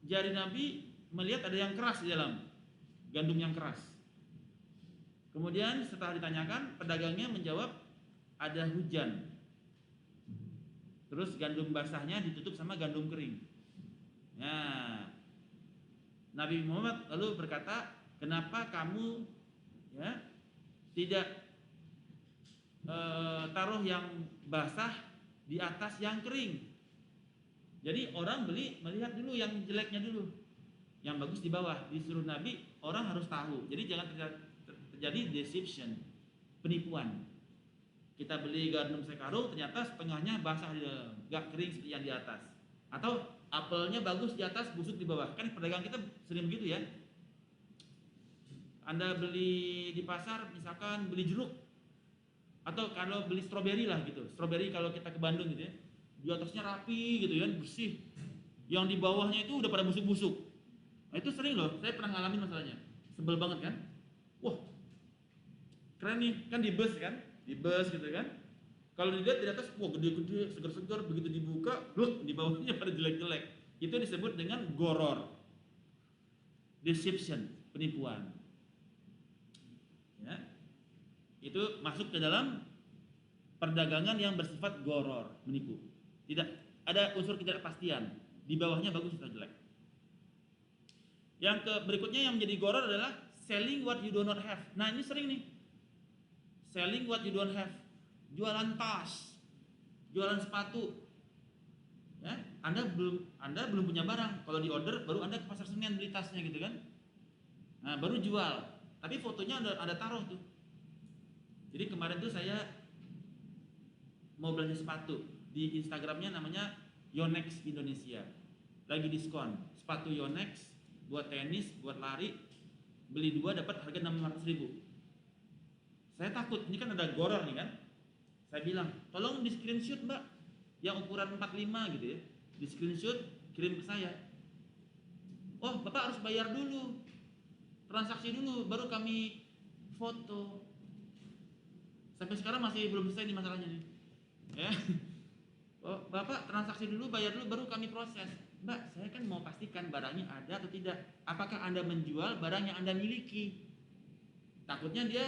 jari Nabi melihat ada yang keras di dalam, gandum yang keras. Kemudian setelah ditanyakan, pedagangnya menjawab ada hujan. Terus gandum basahnya ditutup sama gandum kering. Nah, Nabi Muhammad lalu berkata, kenapa kamu, ya, tidak taruh yang basah di atas yang kering? Jadi orang beli melihat dulu yang jeleknya dulu, yang bagus di bawah. Disuruh Nabi, orang harus tahu. Jadi jangan terjadi deception, penipuan. Kita beli gandum sekarung, ternyata setengahnya basah di dalam, gak kering seperti yang di atas. Atau apelnya bagus di atas, busuk di bawah. Kan pedagang kita sering begitu ya. Anda beli di pasar, misalkan beli jeruk, atau kalau beli stroberi lah gitu. Stroberi kalau kita ke Bandung gitu ya, di atasnya rapi gitu ya, bersih. Yang di bawahnya itu udah pada busuk-busuk. Nah itu sering loh, saya pernah ngalamin masalahnya. Sebel banget kan. Wah, keren nih, kan di bus kan, di bus gitu kan. Kalau dilihat di atas, wah gede-gede, segar-segar, begitu dibuka, loh di bawahnya pada jelek-jelek. Itu disebut dengan goror, deception, penipuan. Ya, itu masuk ke dalam perdagangan yang bersifat goror, menipu. Tidak ada unsur ketidakpastian, di bawahnya bagus atau jelek. Yang berikutnya yang menjadi goror adalah selling what you do not have. Nah ini sering nih, selling what you don't have. Jualan tas, jualan sepatu, ya, Anda belum punya barang. Kalau di order baru Anda ke pasar Senen beli tasnya gitu kan. Nah baru jual, tapi fotonya ada taruh tuh. Jadi kemarin tuh saya mau belanja sepatu, di Instagramnya namanya Yonex Indonesia, lagi diskon. Sepatu Yonex buat tenis, buat lari, beli 2 dapat harga 600.000. Saya takut, ini kan ada goror nih kan. Saya bilang, tolong di screenshot mbak, yang ukuran 45 gitu ya, di screenshot kirim ke saya. Oh bapak harus bayar dulu, transaksi dulu, baru kami foto. Sampai sekarang masih belum selesai nih masalahnya nih, ya. Oh bapak transaksi dulu, bayar dulu, baru kami proses. Mbak, saya kan mau pastikan barangnya ada atau tidak. Apakah Anda menjual barang yang Anda miliki? Takutnya dia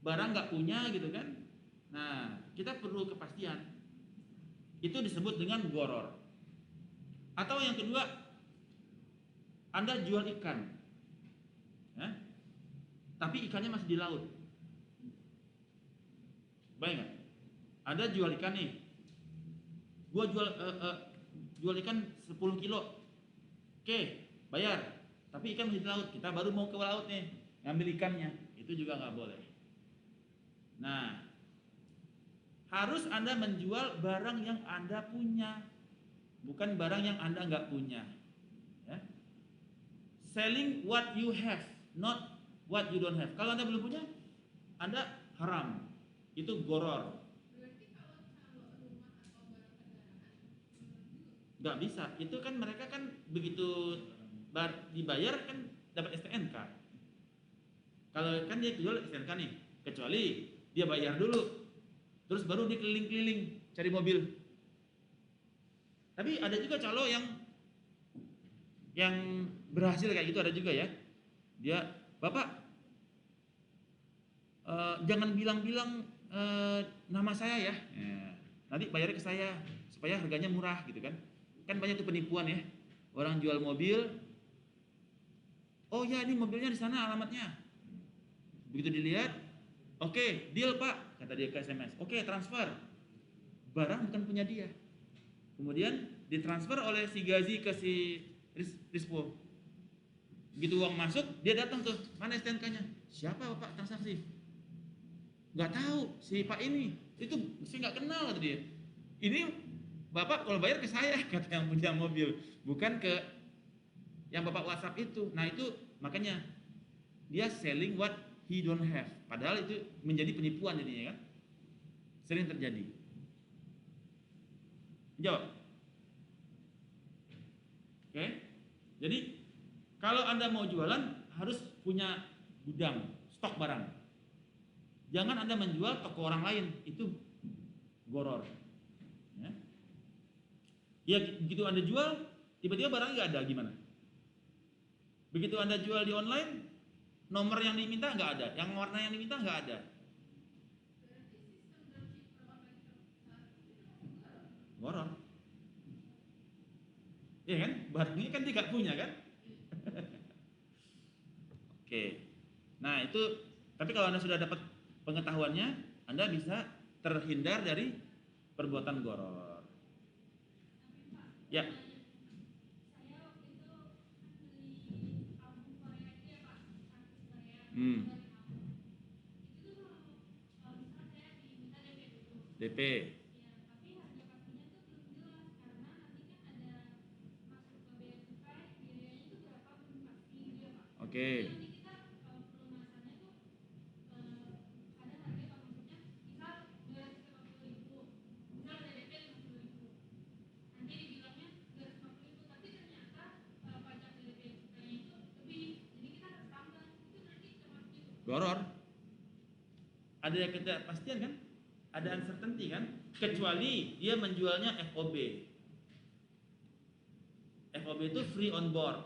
barang nggak punya gitu kan. Nah, kita perlu kepastian. Itu disebut dengan goror. Atau yang kedua, Anda jual ikan, ya, tapi ikannya masih di laut. Baik nggak? Anda jual ikan nih, gua jual ikan 10 kilo, oke, bayar. Tapi ikan masih di laut, kita baru mau ke laut nih, ngambil ikannya, itu juga nggak boleh. Nah, harus Anda menjual barang yang Anda punya, bukan barang yang Anda nggak punya. Ya. Selling what you have, not what you don't have. Kalau Anda belum punya, Anda haram. Itu goror. Nggak bisa. Itu kan mereka kan begitu dibayar kan dapat STNK. Kalau kan dia jual STNK nih, kecuali dia bayar dulu, terus baru dia keliling-keliling cari mobil. Tapi ada juga calo yang berhasil kayak gitu, ada juga ya. Dia, Bapak, jangan bilang-bilang nama saya ya. Nanti bayarnya ke saya supaya harganya murah gitu kan. Kan banyak tuh penipuan ya. Orang jual mobil, oh ya ini mobilnya di sana alamatnya. Begitu dilihat, oke, deal Pak, kata dia ke SMS. Oke, transfer. Barang bukan punya dia. Kemudian ditransfer oleh si Gazi ke si Rispo. Begitu uang masuk, dia datang tuh, mana STNK-nya? Siapa Bapak transaksi? Nggak tahu, si Pak ini. Itu saya nggak kenal kata dia. Ini Bapak kalau bayar ke saya, kata yang punya mobil, bukan ke yang Bapak WhatsApp itu. Nah itu makanya dia selling what he don't have. Padahal itu menjadi penipuan jadinya kan. Sering terjadi. Jawab. Oke. Jadi kalau Anda mau jualan harus punya gudang, stok barang. Jangan Anda menjual toko orang lain, itu goror. Ya begitu Anda jual, tiba-tiba barangnya nggak ada, gimana? Begitu Anda jual di online, nomor yang diminta nggak ada, yang warna yang diminta nggak ada. Goror. Iya kan? Barangnya kan dia nggak punya kan? Oke. Nah itu, tapi kalau Anda sudah dapat pengetahuannya, Anda bisa terhindar dari perbuatan goror. Ya. DP. Oke. Goror. Ada ketidakpastian kan? Ada uncertainty kan? Kecuali dia menjualnya FOB. FOB itu free on board.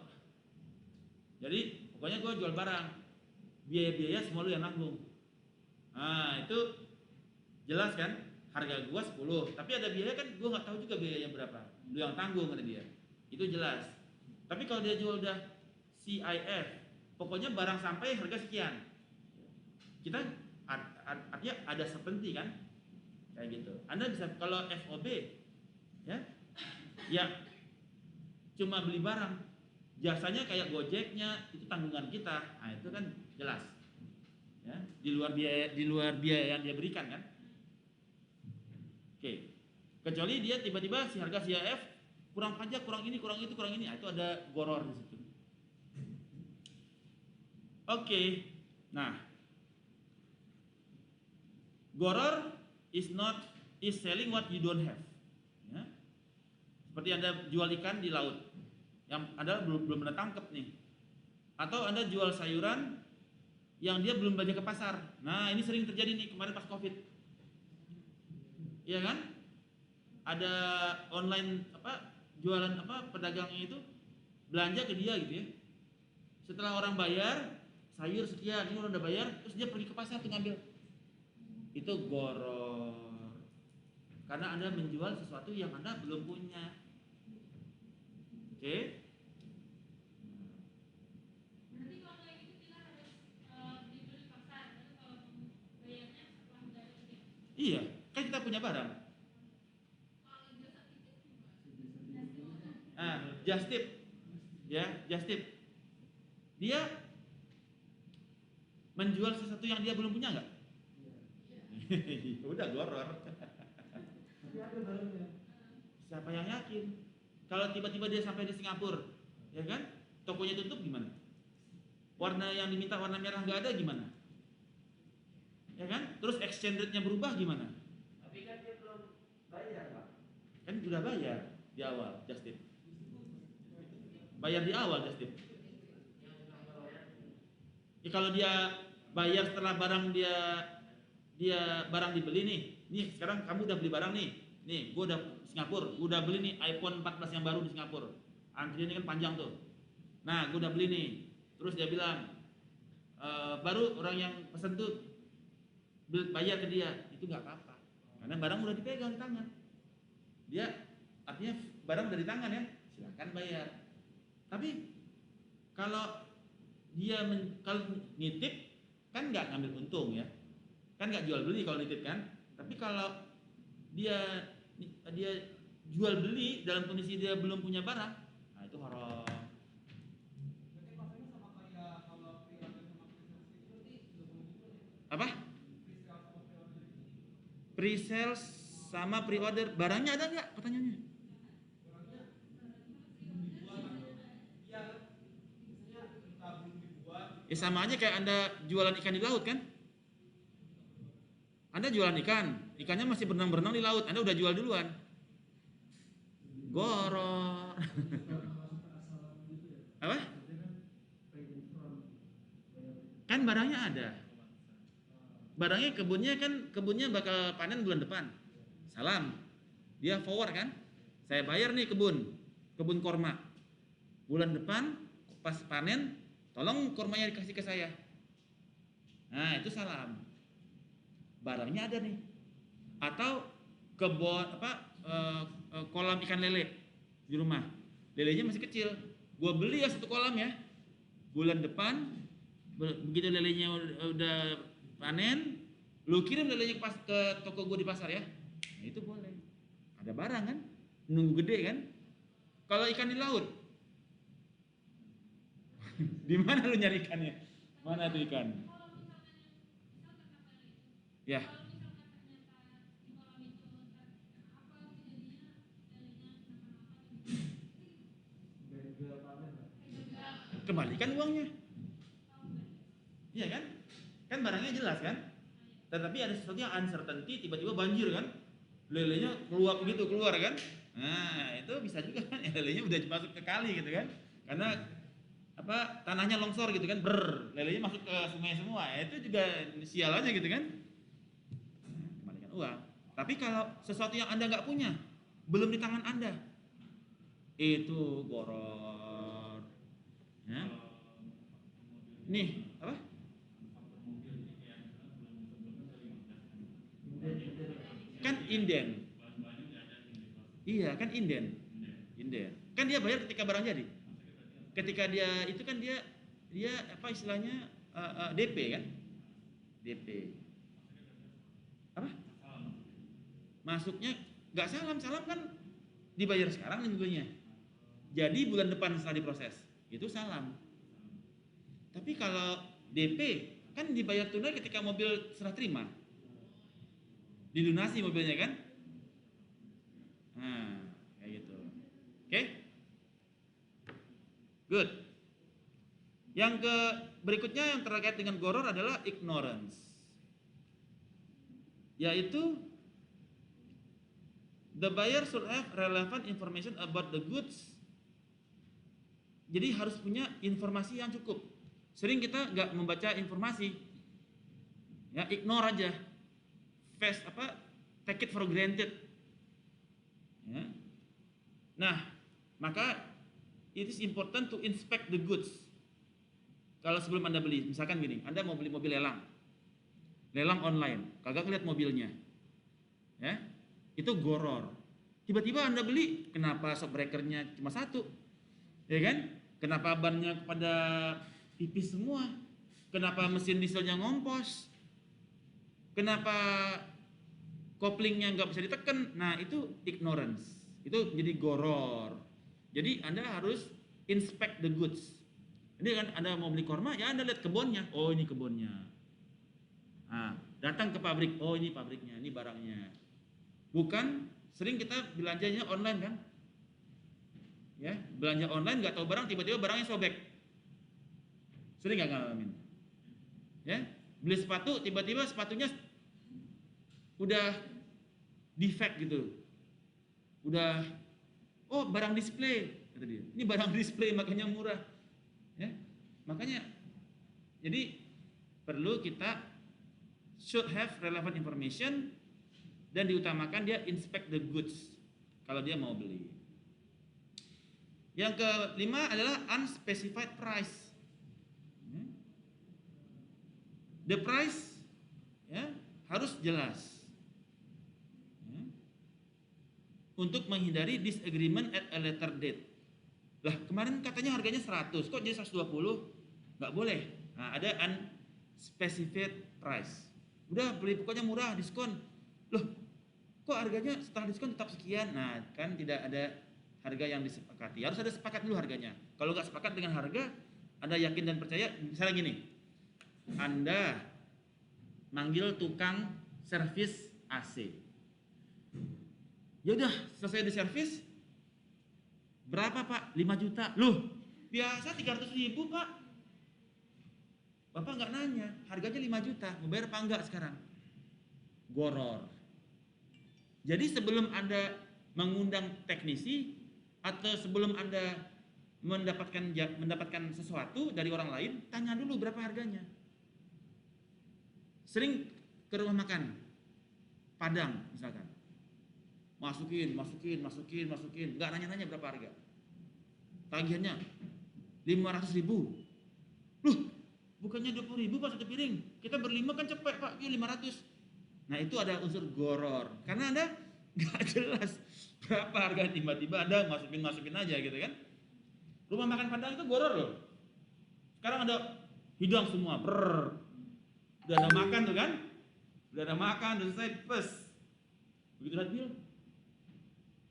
Jadi pokoknya gue jual barang, biaya-biaya semua lu yang nanggung. Nah itu jelas kan? Harga gue 10, tapi ada biaya kan gue nggak tahu juga biayanya berapa. Lu yang tanggung kata dia. Itu jelas. Tapi kalau dia jual udah CIF, pokoknya barang sampai harga sekian. Kita artinya ada certainty kan, kayak gitu. Anda bisa kalau FOB ya cuma beli barang, jasanya kayak Gojeknya itu tanggungan kita. Nah itu kan jelas ya, di luar biaya yang dia berikan kan. Oke, kecuali dia tiba-tiba si harga CIF kurang pajak, kurang ini, kurang itu, kurang ini. Nah, itu ada goror di situ. Oke, nah goror is selling what you don't have. Ya. Seperti Anda jual ikan di laut, yang Anda belum pernah tangkap nih. Atau Anda jual sayuran yang dia belum belanja ke pasar. Nah ini sering terjadi nih kemarin pas COVID. Iya kan? Ada online jualan pedagangnya itu belanja ke dia gitu ya. Setelah orang bayar, sayur sekian, ini orang udah bayar, terus dia pergi ke pasar tuh ngambil. Itu goror. Karena Anda menjual sesuatu yang Anda belum punya. Oke? Berarti kalau kayak gitu kita harus dibeli di pasar, kalau bayarnya setelah udah ada. Iya, kan kita punya barang. Just tip. Ya, just tip. Dia menjual sesuatu yang dia belum punya nggak? Udah goror. Siapa yang yakin? Kalau tiba-tiba dia sampai di Singapura, ya kan? Tokonya tutup gimana? Warna yang diminta warna merah nggak ada gimana? Ya kan? Terus exchange rate-nya berubah gimana? Tapi kan dia belum bayar, Pak. Kan udah bayar. Di awal, just tip. Bayar di awal, just tip. Ya, kalau dia bayar setelah barang dia barang dibeli nih sekarang kamu udah beli barang nih gue udah Singapura, gue udah beli nih iPhone 14 yang baru di Singapura, antriannya kan panjang tuh. Nah, gue udah beli nih, terus dia bilang baru orang yang pesen tuh bayar ke dia, itu nggak apa-apa, karena barang udah dipegang di tangan dia, artinya barang udah di tangan ya, silahkan bayar. Tapi kalau dia kalau nitip kan nggak ngambil untung ya, kan nggak jual beli kalau nitip kan. Tapi kalau dia jual beli dalam kondisi dia belum punya barang, nah itu haram. Apa? Pre-sales sama pre-order, barangnya ada nggak pertanyaannya? Ya sama aja kayak Anda jualan ikan di laut kan? Anda jualan ikannya masih berenang-berenang di laut, Anda udah jual duluan. Goror. Apa? Kan barangnya ada. Barangnya kebunnya bakal panen bulan depan. Salam. Dia forward kan? Saya bayar nih kebun korma. Bulan depan pas panen, tolong kormanya dikasih ke saya. Nah, itu salam. Barangnya ada nih. Atau kolam ikan lele di rumah. Lelenya masih kecil. Gua beli ya satu kolam ya. Bulan depan begitu lelenya udah panen, lu kirim lelenya pas ke toko gua di pasar ya. Nah, itu boleh. Ada barang kan? Nunggu gede kan? Kalau ikan di laut, di mana lu nyari ikannya? Mana tuh ikan? Ya. Kembalikan uangnya. Iya kan? Kan barangnya jelas kan? Tetapi ada sesuatu yang uncertainty, tiba-tiba banjir kan? Lelenya keluar kan? Nah, itu bisa juga kan? Ya, lelenya udah masuk ke kali gitu kan? Karena tanahnya longsor gitu kan? Lelenya masuk ke sungai semua. Ya, itu juga sial aja gitu kan? Kembalikan uang. Tapi kalau sesuatu yang Anda nggak punya, belum di tangan Anda, itu goror. Ya. Nih, apa? Kan inden. Iya, kan inden. Kan dia bayar ketika barang jadi. Ketika dia itu kan dia apa istilahnya DP kan? DP. Apa? Masuknya nggak salam kan dibayar sekarang minggunya. Jadi bulan depan setelah diproses itu salam. Tapi kalau DP kan dibayar tunai ketika mobil serah terima, dilunasi mobilnya kan? Nah, kayak gitu. Oke? Good. Yang berikutnya yang terkait dengan goror adalah ignorance, yaitu the buyer should have relevant information about the goods. Jadi harus punya informasi yang cukup. Sering kita nggak membaca informasi, ya ignore aja, take it for granted. Ya. Nah, maka it is important to inspect the goods. Kalau sebelum Anda beli, misalkan gini, Anda mau beli mobil lelang online, kagak ngeliat mobilnya, ya, itu goror. Tiba-tiba Anda beli, kenapa shock breakernya cuma satu, ya kan? Kenapa bannya pada tipis semua? Kenapa mesin dieselnya ngompos? Kenapa koplingnya nggak bisa ditekan? Nah, itu ignorance. Itu jadi goror. Jadi Anda harus inspect the goods. Jadi kan Anda mau beli korma, ya Anda lihat kebunnya. Oh, ini kebunnya. Nah, datang ke pabrik. Oh, ini pabriknya, ini barangnya. Bukan sering kita belanjanya online kan? Ya, belanja online nggak tahu barang, tiba-tiba barangnya sobek. Sering nggak ngalamin? Ya, beli sepatu, tiba-tiba sepatunya udah defect gitu. Udah, Oh, barang display, kata dia. Ini barang display makanya murah. Ya. Makanya jadi perlu kita should have relevant information dan diutamakan dia inspect the goods kalau dia mau beli. Yang kelima adalah unspecified price. The price ya harus jelas. Untuk menghindari disagreement at a later date. Lah, kemarin katanya harganya 100, kok jadi 120? Nggak boleh. Nah, ada unspecified price. Udah beli pokoknya murah, diskon. Loh, kok harganya setelah diskon tetap sekian? Nah, kan tidak ada harga yang disepakati. Harus ada sepakat dulu harganya. Kalau nggak sepakat dengan harga, Anda yakin dan percaya, misalnya gini. Anda manggil tukang servis AC. Ya udah, selesai diservis. Berapa, Pak? 5 juta. Loh, biasa 300.000, Pak. Bapak nggak nanya, harganya 5 juta. Mau bayar apa enggak sekarang? Goror. Jadi sebelum Anda mengundang teknisi atau sebelum Anda mendapatkan sesuatu dari orang lain, tanya dulu berapa harganya. Sering ke rumah makan Padang misalkan. Masukin, nggak nanya-nanya berapa harga. Tagihannya 500.000. Loh, bukannya 20.000 Pak satu piring. Kita berlima kan cepet Pak, 500. Nah itu ada unsur goror. Karena Anda nggak jelas berapa harga, tiba-tiba Anda masukin aja gitu kan. Rumah makan Padang itu goror loh. Sekarang ada hidang semua, udah ada makan tuh kan. Udah ada makan, udah selesai, pes. Begitu lihat bil,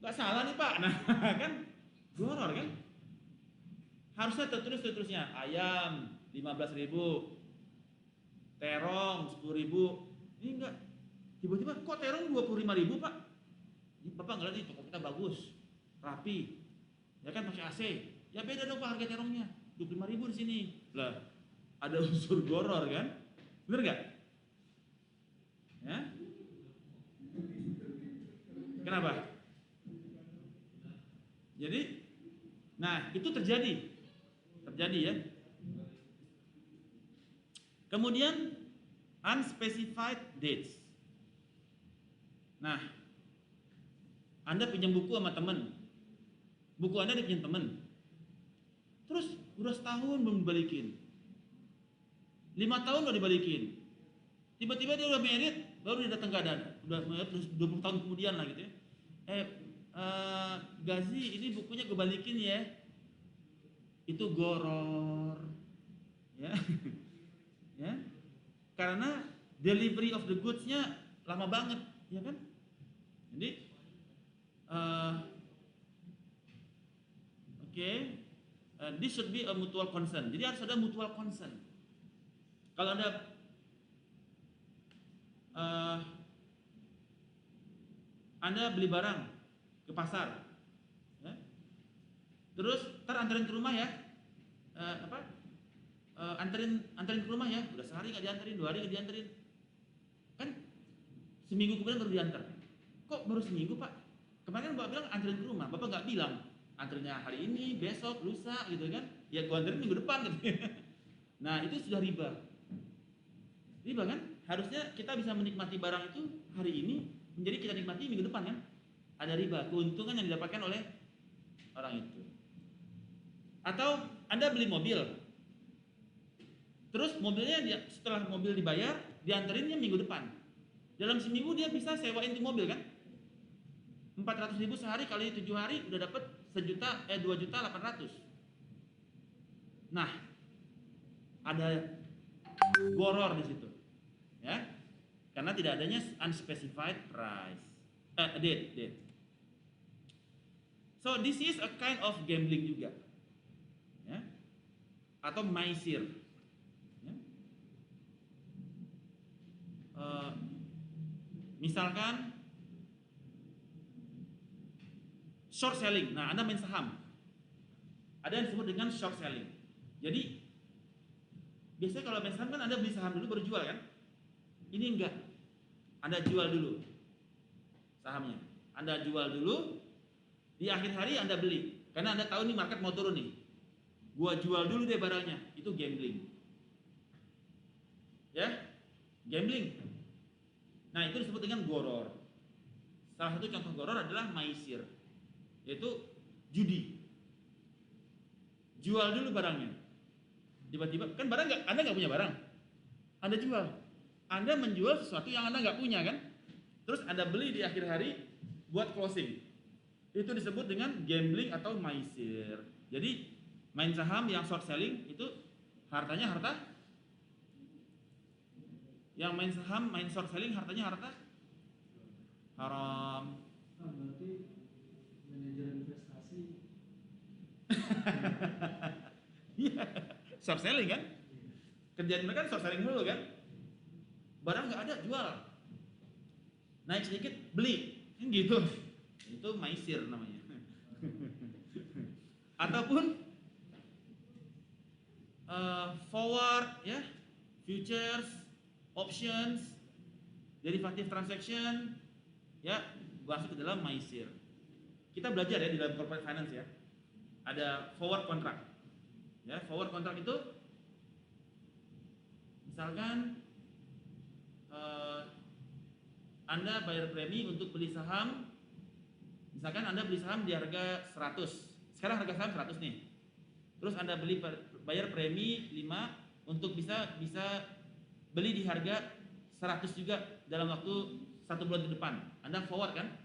nggak salah nih Pak. Nah kan goror kan. Harusnya tertulisnya ayam 15.000, terong 10.000. Ini enggak. Tiba-tiba kok terong 25.000 Pak. Ini Bapak ngeliat nih toko kita bagus, rapi, ya kan pakai AC. Ya beda dong Pak harga terongnya, 25.000 di sini. Lah ada unsur goror kan? Bener nggak? Ya? Kenapa? Jadi, nah itu terjadi ya. Kemudian unspecified dates. Nah, Anda pinjam buku sama teman, buku Anda dipinjam teman, terus udah setahun belum dibalikin, 5 tahun udah dibalikin, tiba-tiba dia udah merit, baru dia datang ke Anda, udah merit 20 tahun kemudian lah gitu ya. Gazi, ini bukunya gue balikin ya. Itu goror ya. Ya, karena delivery of the goods-nya lama banget, ya kan? Jadi this should be a mutual concern. Jadi harus ada mutual concern. Kalau Anda beli barang ke pasar, ya, terus anterin ke rumah ya, anterin ke rumah ya. Udah sehari nggak dianterin, 2 hari nggak dianterin, kan seminggu kemudian baru diantar. Kok baru seminggu Pak? Kemarin Bapak bilang anterin ke rumah, Bapak nggak bilang anterinnya hari ini, besok, lusa gitu kan? Ya gua anterin minggu depan gitu. Nah itu sudah riba kan? Harusnya kita bisa menikmati barang itu hari ini, menjadi kita nikmati minggu depan kan? Ada riba, keuntungan yang didapatkan oleh orang itu. Atau Anda beli mobil, terus mobilnya setelah mobil dibayar, dianterinnya minggu depan. Dalam seminggu dia bisa sewain di mobil kan? 400.000 sehari kali 7 hari udah dapat 2.800.000. Nah, ada goror di situ, ya, karena tidak adanya unspecified price, date. So this is a kind of gambling juga, ya, atau maisir. Ya. Misalkan short selling. Nah, Anda main saham. Ada yang disebut dengan short selling. Jadi biasanya kalau main saham kan Anda beli saham dulu baru jual kan? Ini enggak. Anda jual dulu sahamnya. Anda jual dulu, Di akhir hari Anda beli, karena Anda tahu nih market mau turun nih. Gua jual dulu deh barangnya, itu gambling. Ya, gambling. Nah, itu disebut dengan goror. Salah satu contoh goror adalah maisir, yaitu judi. Jual dulu barangnya. Tiba-tiba, kan Anda nggak punya barang. Anda jual. Anda menjual sesuatu yang Anda nggak punya kan? Terus Anda beli di akhir hari buat closing. Itu disebut dengan gambling atau maisir. Jadi main saham yang short selling itu hartanya harta. Yang main saham, main short selling hartanya harta haram. Berarti manajer investasi. Iya, short selling kan? Kerjaan mereka short selling dulu kan? Barang nggak ada, jual. Naik sedikit, beli. Kan gitu. Itu maisir namanya. Ataupun forward, ya, futures, options, derivative transaction, ya, masuk ke dalam maisir. Kita belajar ya di dalam corporate finance ya. Ada forward contract. Ya, forward contract itu misalkan Anda bayar premi untuk beli saham. Misalkan Anda beli saham di harga 100. Sekarang harga saham 100 nih. Terus Anda bayar premi 5 untuk bisa beli di harga 100 juga dalam waktu 1 bulan ke depan. Anda forward kan?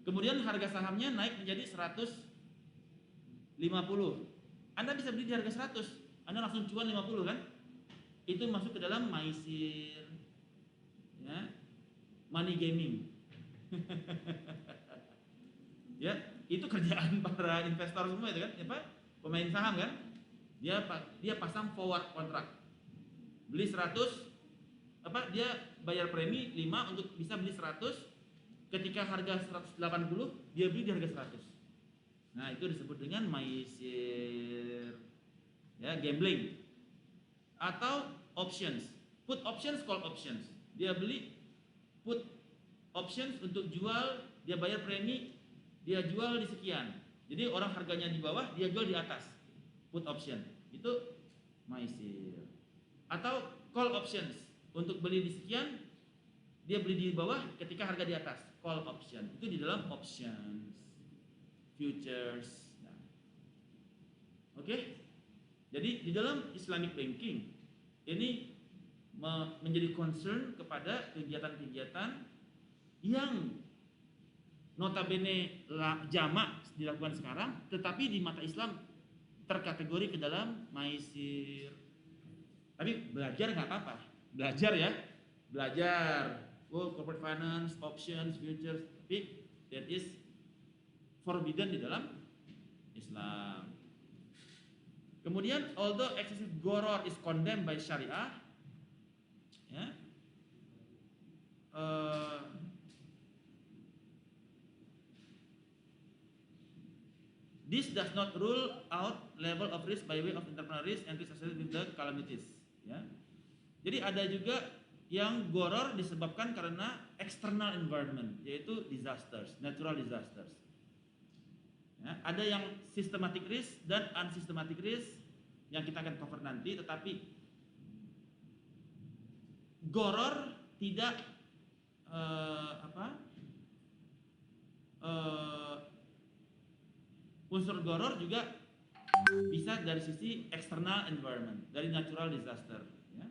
Kemudian harga sahamnya naik menjadi 150. Anda bisa beli di harga 100. Anda langsung cuan 50 kan? Itu masuk ke dalam maisir. Ya. Money gaming. Ya, itu kerjaan para investor semua itu kan, apa? Pemain saham kan? Dia pasang forward contract. Beli 100, dia bayar premi 5 untuk bisa beli 100. Ketika harga 180, dia beli di harga 100. Nah, itu disebut dengan maisir. Ya, gambling. Atau options. Put options, call options. Dia beli put options untuk jual, dia bayar premi, dia jual di sekian. Jadi orang harganya di bawah, dia jual di atas. Put option. Itu maisir. Atau call options. Untuk beli di sekian, dia beli di bawah ketika harga di atas. Call option. Itu di dalam options. Futures. Nah. Oke? Jadi di dalam Islamic banking ini menjadi concern kepada kegiatan-kegiatan yang notabene jamak dilakukan sekarang, tetapi di mata Islam terkategori ke dalam maisir. Tapi belajar nggak apa-apa, belajar ya, belajar. Corporate finance, options, futures, tapi that is forbidden di dalam Islam. Kemudian, although excessive goror is condemned by Syariah, ya, this does not rule out level of risk by way of internal risk and risk associated with the calamities. Ya. Jadi ada juga yang goror disebabkan karena external environment, yaitu disasters, natural disasters. Ya, ada yang systematic risk dan unsystematic risk yang kita akan cover nanti, tetapi goror tidak unsur goror juga bisa dari sisi external environment, dari natural disaster. Ya.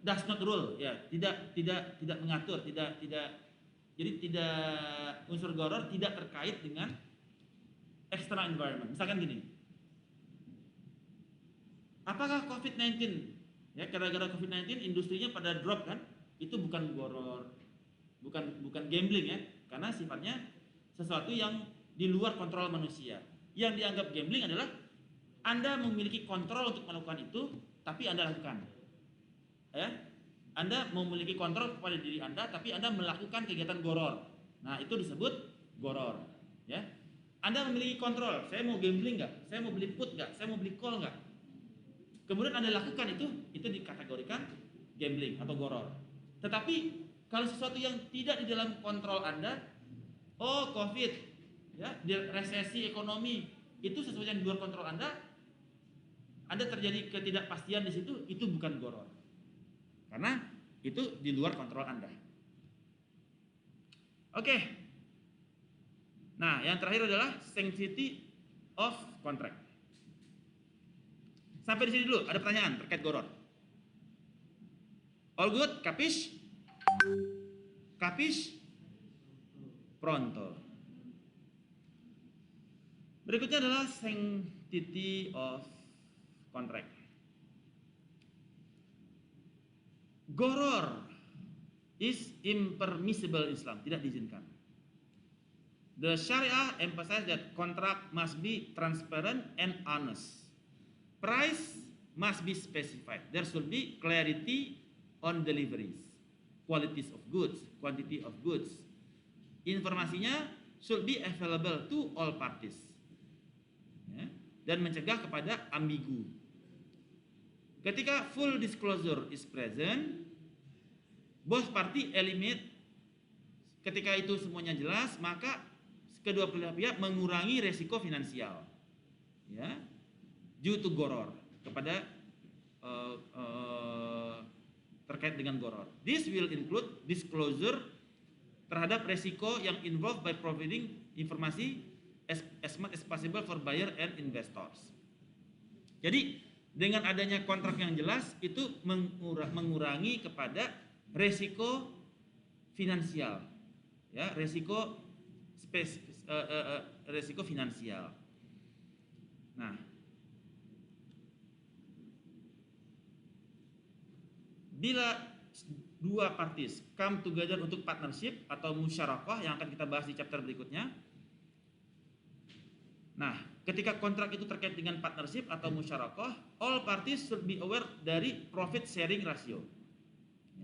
Does not rule, ya, tidak mengatur, jadi tidak, unsur goror tidak terkait dengan external environment. Misalkan gini, apakah COVID-19, ya, gara-gara COVID-19 industrinya pada drop kan? Itu bukan goror, bukan gambling ya, karena sifatnya sesuatu yang di luar kontrol manusia. Yang dianggap gambling adalah Anda memiliki kontrol untuk melakukan itu, tapi Anda lakukan. Ya, Anda memiliki kontrol kepada diri Anda, tapi Anda melakukan kegiatan goror. Nah, itu disebut goror. Ya, Anda memiliki kontrol. Saya mau gambling nggak? Saya mau beli put nggak? Saya mau beli call nggak? Kemudian Anda lakukan itu dikategorikan gambling atau goror. Tetapi Kalau sesuatu yang tidak di dalam kontrol Anda, oh COVID, ya, resesi ekonomi, itu sesuatu yang di luar kontrol Anda terjadi ketidakpastian di situ, itu bukan goror. Karena itu di luar kontrol Anda. Oke. Nah, yang terakhir adalah sanctity of contract. Sampai di sini dulu, ada pertanyaan terkait goror. All good? Kapish? Kapish? Pronto. Berikutnya adalah sanctity of contract. Goror is impermissible in Islam, tidak diizinkan. The Sharia emphasizes that contract must be transparent and honest. Price must be specified. There should be clarity on deliveries, qualities of goods, quantity of goods. Informasinya should be available to all parties, ya, dan mencegah kepada ambigu. Ketika full disclosure is present, both party eliminate. Ketika itu semuanya jelas, maka kedua belah pihak mengurangi resiko finansial, ya, due to goror, kepada terkait dengan goror. This will include disclosure terhadap resiko yang involved by providing informasi as much as possible for buyer and investors. Jadi dengan adanya kontrak yang jelas itu mengurangi kepada resiko finansial, ya, resiko finansial. Nah, bila dua parties come together untuk partnership atau musyarakah yang akan kita bahas di chapter berikutnya. Nah, ketika kontrak itu terkait dengan partnership atau musyarakah, all parties should be aware dari profit sharing ratio,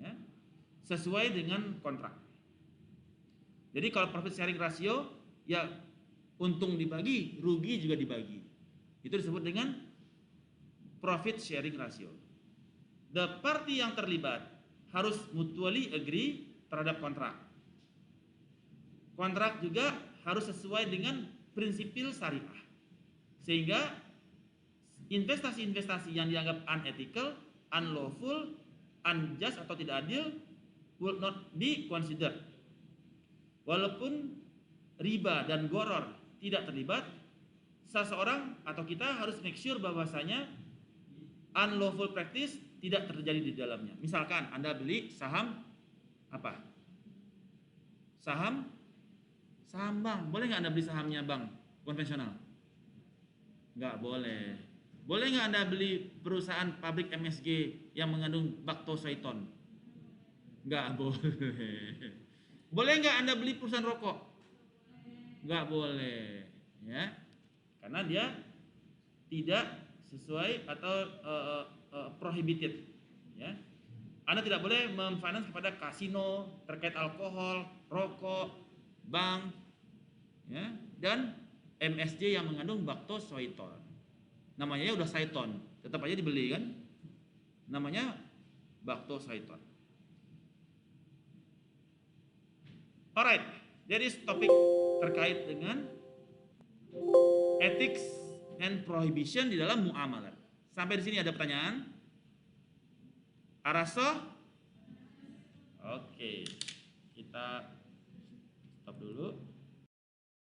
ya, sesuai dengan kontrak. Jadi kalau profit sharing ratio, ya untung dibagi, rugi juga dibagi. Itu disebut dengan profit sharing ratio. The party yang terlibat harus mutually agree terhadap kontrak. Kontrak juga harus sesuai dengan prinsipil syariah. Sehingga investasi-investasi yang dianggap unethical, unlawful, unjust atau tidak adil will not be considered. Walaupun riba dan goror tidak terlibat, seseorang atau kita harus make sure bahwasanya unlawful practice tidak terjadi di dalamnya. Misalkan Anda beli saham apa? Saham bank. Boleh nggak Anda beli sahamnya bank konvensional? Nggak boleh. Boleh nggak Anda beli perusahaan pabrik MSG yang mengandung baktosoiton? Nggak boleh. Boleh nggak Anda beli perusahaan rokok? Nggak boleh, ya, karena dia tidak sesuai atau prohibited, ya. Anda tidak boleh memfinance kepada kasino terkait alkohol, rokok, bank, ya, dan MSG yang mengandung baktosoiton. Namanya udah saiton, tetap aja dibeli kan? Namanya baktosoiton. Alright, jadi topik terkait dengan ethics and prohibition di dalam muamalat. Sampai di sini ada pertanyaan? Araso? Oke, kita